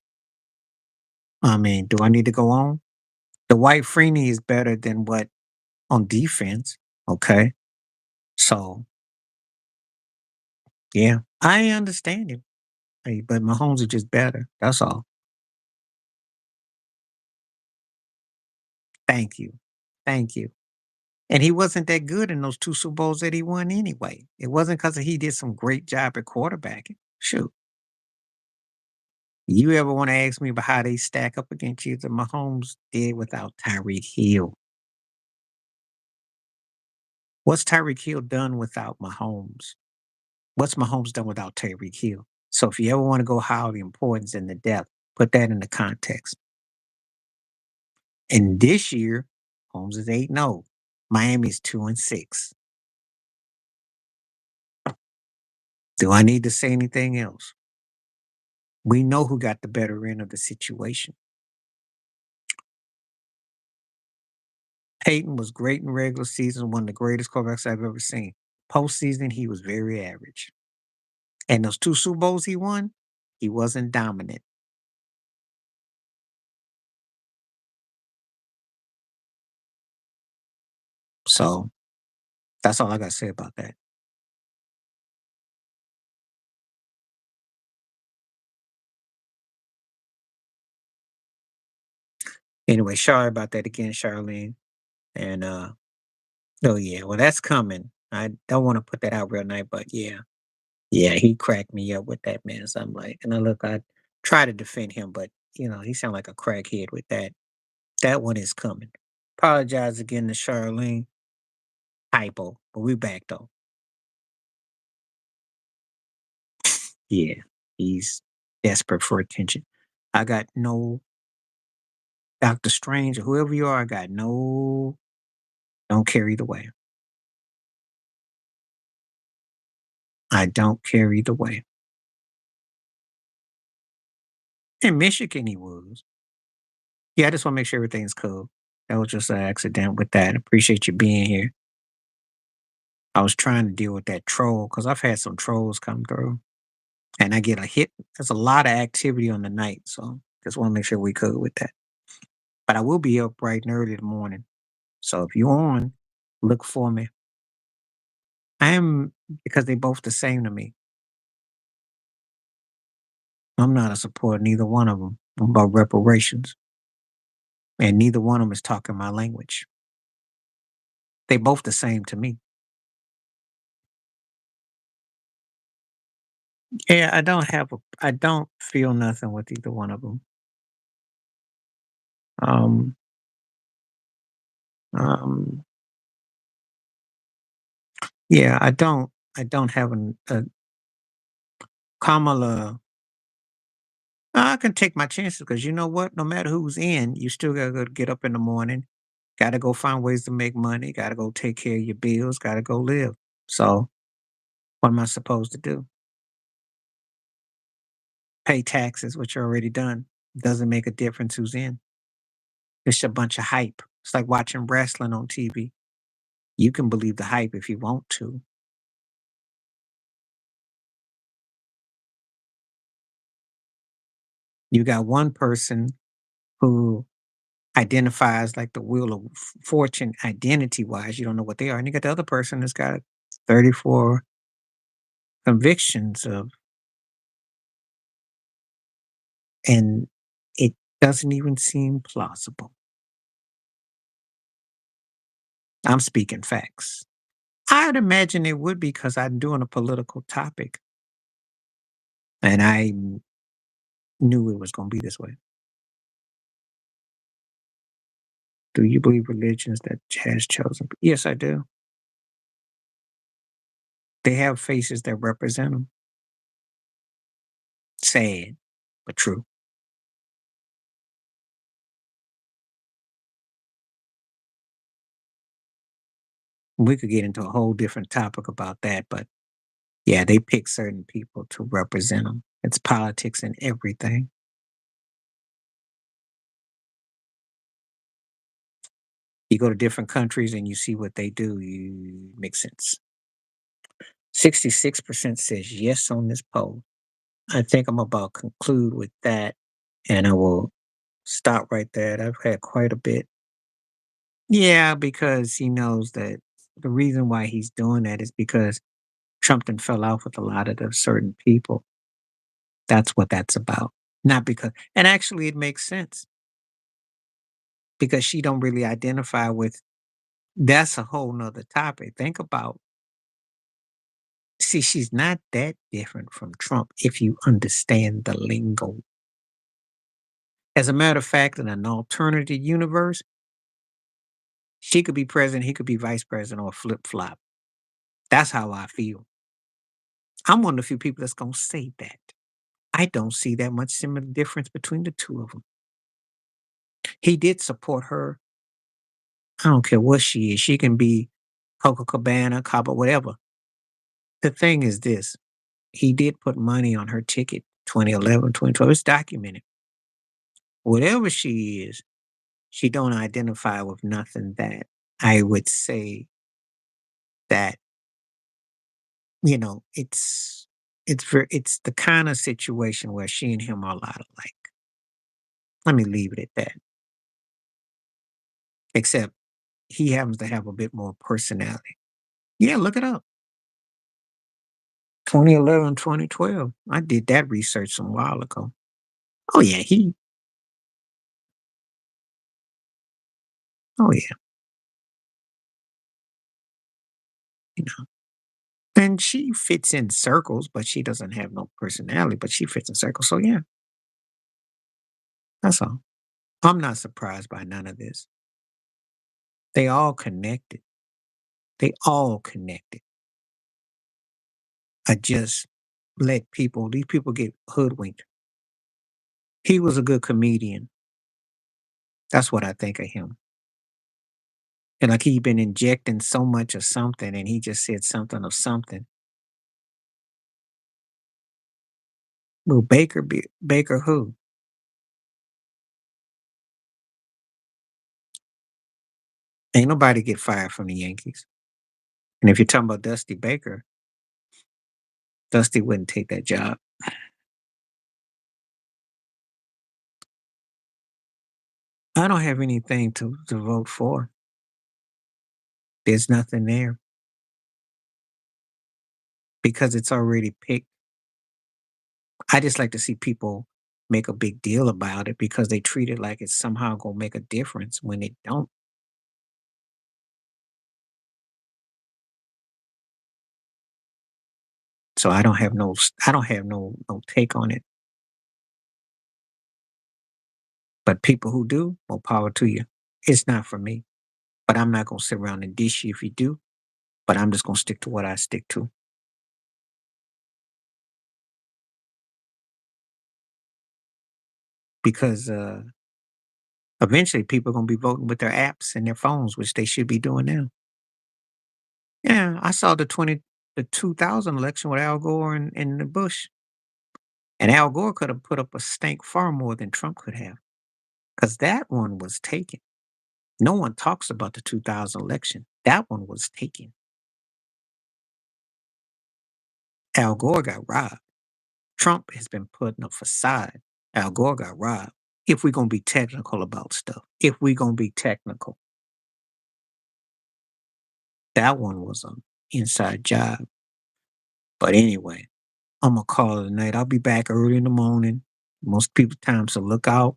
I mean, do I need to go on? The White Freeney is better than what on defense. Okay. So yeah, I understand him. Hey, but Mahomes is just better. That's all. Thank you. Thank you. And he wasn't that good in those 2 Super Bowls that he won anyway. It wasn't because he did some great job at quarterbacking. Shoot. You ever want to ask me about how they stack up against you? The Mahomes did without Tyreek Hill. What's Tyreek Hill done without Mahomes? What's Mahomes done without Tyreek Hill? So if you ever want to go how the importance and the depth, put that in the context. And this year, Holmes is 8-0. Miami's 2-6. Do I need to say anything else? We know who got the better end of the situation. Peyton was great in regular season, one of the greatest quarterbacks I've ever seen. Postseason, he was very average. And those 2 Super Bowls he won, he wasn't dominant. So that's all I got to say about that. Anyway, sorry about that again, Charlene. And oh yeah, well that's coming. I don't want to put that out real night, but yeah. Yeah, he cracked me up with that man. So I'm like, and I try to defend him, but he sound like a crackhead with that. That one is coming. Apologize again to Charlene. Hypo, but we back though. Yeah, he's desperate for attention. I got no Doctor Strange or whoever you are, I got no, don't care either way. I don't care either way. In Michigan, he was. Yeah, I just want to make sure everything's cool. That was just an accident with that. Appreciate you being here. I was trying to deal with that troll because I've had some trolls come through and I get a hit. There's a lot of activity on the night. So just want to make sure we cool with that. But I will be up bright and early in the morning. So if you're on, look for me. I am because they both the same to me. I'm not a supporter, neither one of them. I'm about reparations. And neither one of them is talking my language. They both the same to me. Yeah, I don't feel nothing with either one of them. Um, um, yeah, I don't have a Kamala. I can take my chances because you know what? No matter who's in, you still gotta go get up in the morning. Gotta go find ways to make money. Gotta go take care of your bills. Gotta go live. So what am I supposed to do? Pay taxes, which are already done. Doesn't make a difference who's in. It's a bunch of hype. It's like watching wrestling on TV. You can believe the hype if you want to. You got one person who identifies like the wheel of fortune identity wise. You don't know what they are. And you got the other person that's got 34 convictions of, and it doesn't even seem plausible. I'm speaking facts. I'd imagine it would be because I'm doing a political topic and I knew it was going to be this way. Do you believe religions that has chosen? Yes, I do. They have faces that represent them. Sad, but true. We could get into a whole different topic about that, but yeah, they pick certain people to represent them. It's politics and everything. You go to different countries and you see what they do, you makes sense. 66% says yes on this poll. I think I'm about to conclude with that and I will stop right there. I've had quite a bit. Yeah, because he knows that the reason why he's doing that is because Trump done fell out with a lot of the certain people. That's what that's about. Not because, and actually it makes sense because she don't really identify with, that's a whole nother topic. Think about, see, she's not that different from Trump if you understand the lingo. As a matter of fact, in an alternative universe, she could be president, he could be vice president, or flip flop. That's how I feel. I'm one of the few people that's gonna say that. I don't see that much similar difference between the two of them. He did support her. I don't care what she is. She can be Coca Cabana, Cabo, whatever. The thing is this, he did put money on her ticket 2011, 2012. It's documented. Whatever she is, she don't identify with nothing that I would say that, it's the kind of situation where she and him are a lot alike. Let me leave it at that. Except he happens to have a bit more personality. Yeah, look it up. 2011, 2012. I did that research some while ago. Oh yeah, oh yeah, you know. And she fits in circles, but she doesn't have no personality, but she fits in circles. So yeah, that's all. I'm not surprised by none of this. They all connected. They all connected. I just let these people get hoodwinked. He was a good comedian. That's what I think of him. And like he been injecting so much of something, and he just said something of something. Will Baker be Baker who? Ain't nobody get fired from the Yankees. And if you're talking about Dusty Baker, Dusty wouldn't take that job. I don't have anything to vote for. There's nothing there because it's already picked. I just like to see people make a big deal about it because they treat it like it's somehow gonna make a difference when it don't. So I don't have no take on it. But people who do, more power to you. It's not for me. But I'm not gonna sit around and dish you if you do. But I'm just gonna stick to what I stick to. Because eventually people are gonna be voting with their apps and their phones, which they should be doing now. Yeah, I saw the 2000 election with Al Gore and the Bush. And Al Gore could have put up a stink far more than Trump could have. Because that one was taken. No one talks about the 2000 election. That one was taken. Al Gore got robbed. Trump has been putting a facade. Al Gore got robbed. If we're gonna be technical about stuff, if we're gonna be technical, that one was an inside job. But anyway, I'm gonna call it a night. I'll be back early in the morning. Most people time, so look out.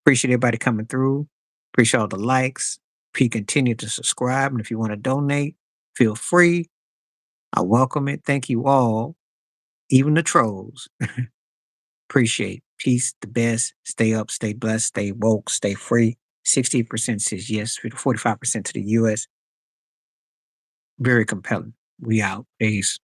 Appreciate everybody coming through. Appreciate all the likes. Please continue to subscribe. And if you want to donate, feel free. I welcome it. Thank you all, even the trolls. Appreciate. Peace, the best. Stay up, stay blessed, stay woke, stay free. 60% says yes, 45% to the US. Very compelling. We out. Peace.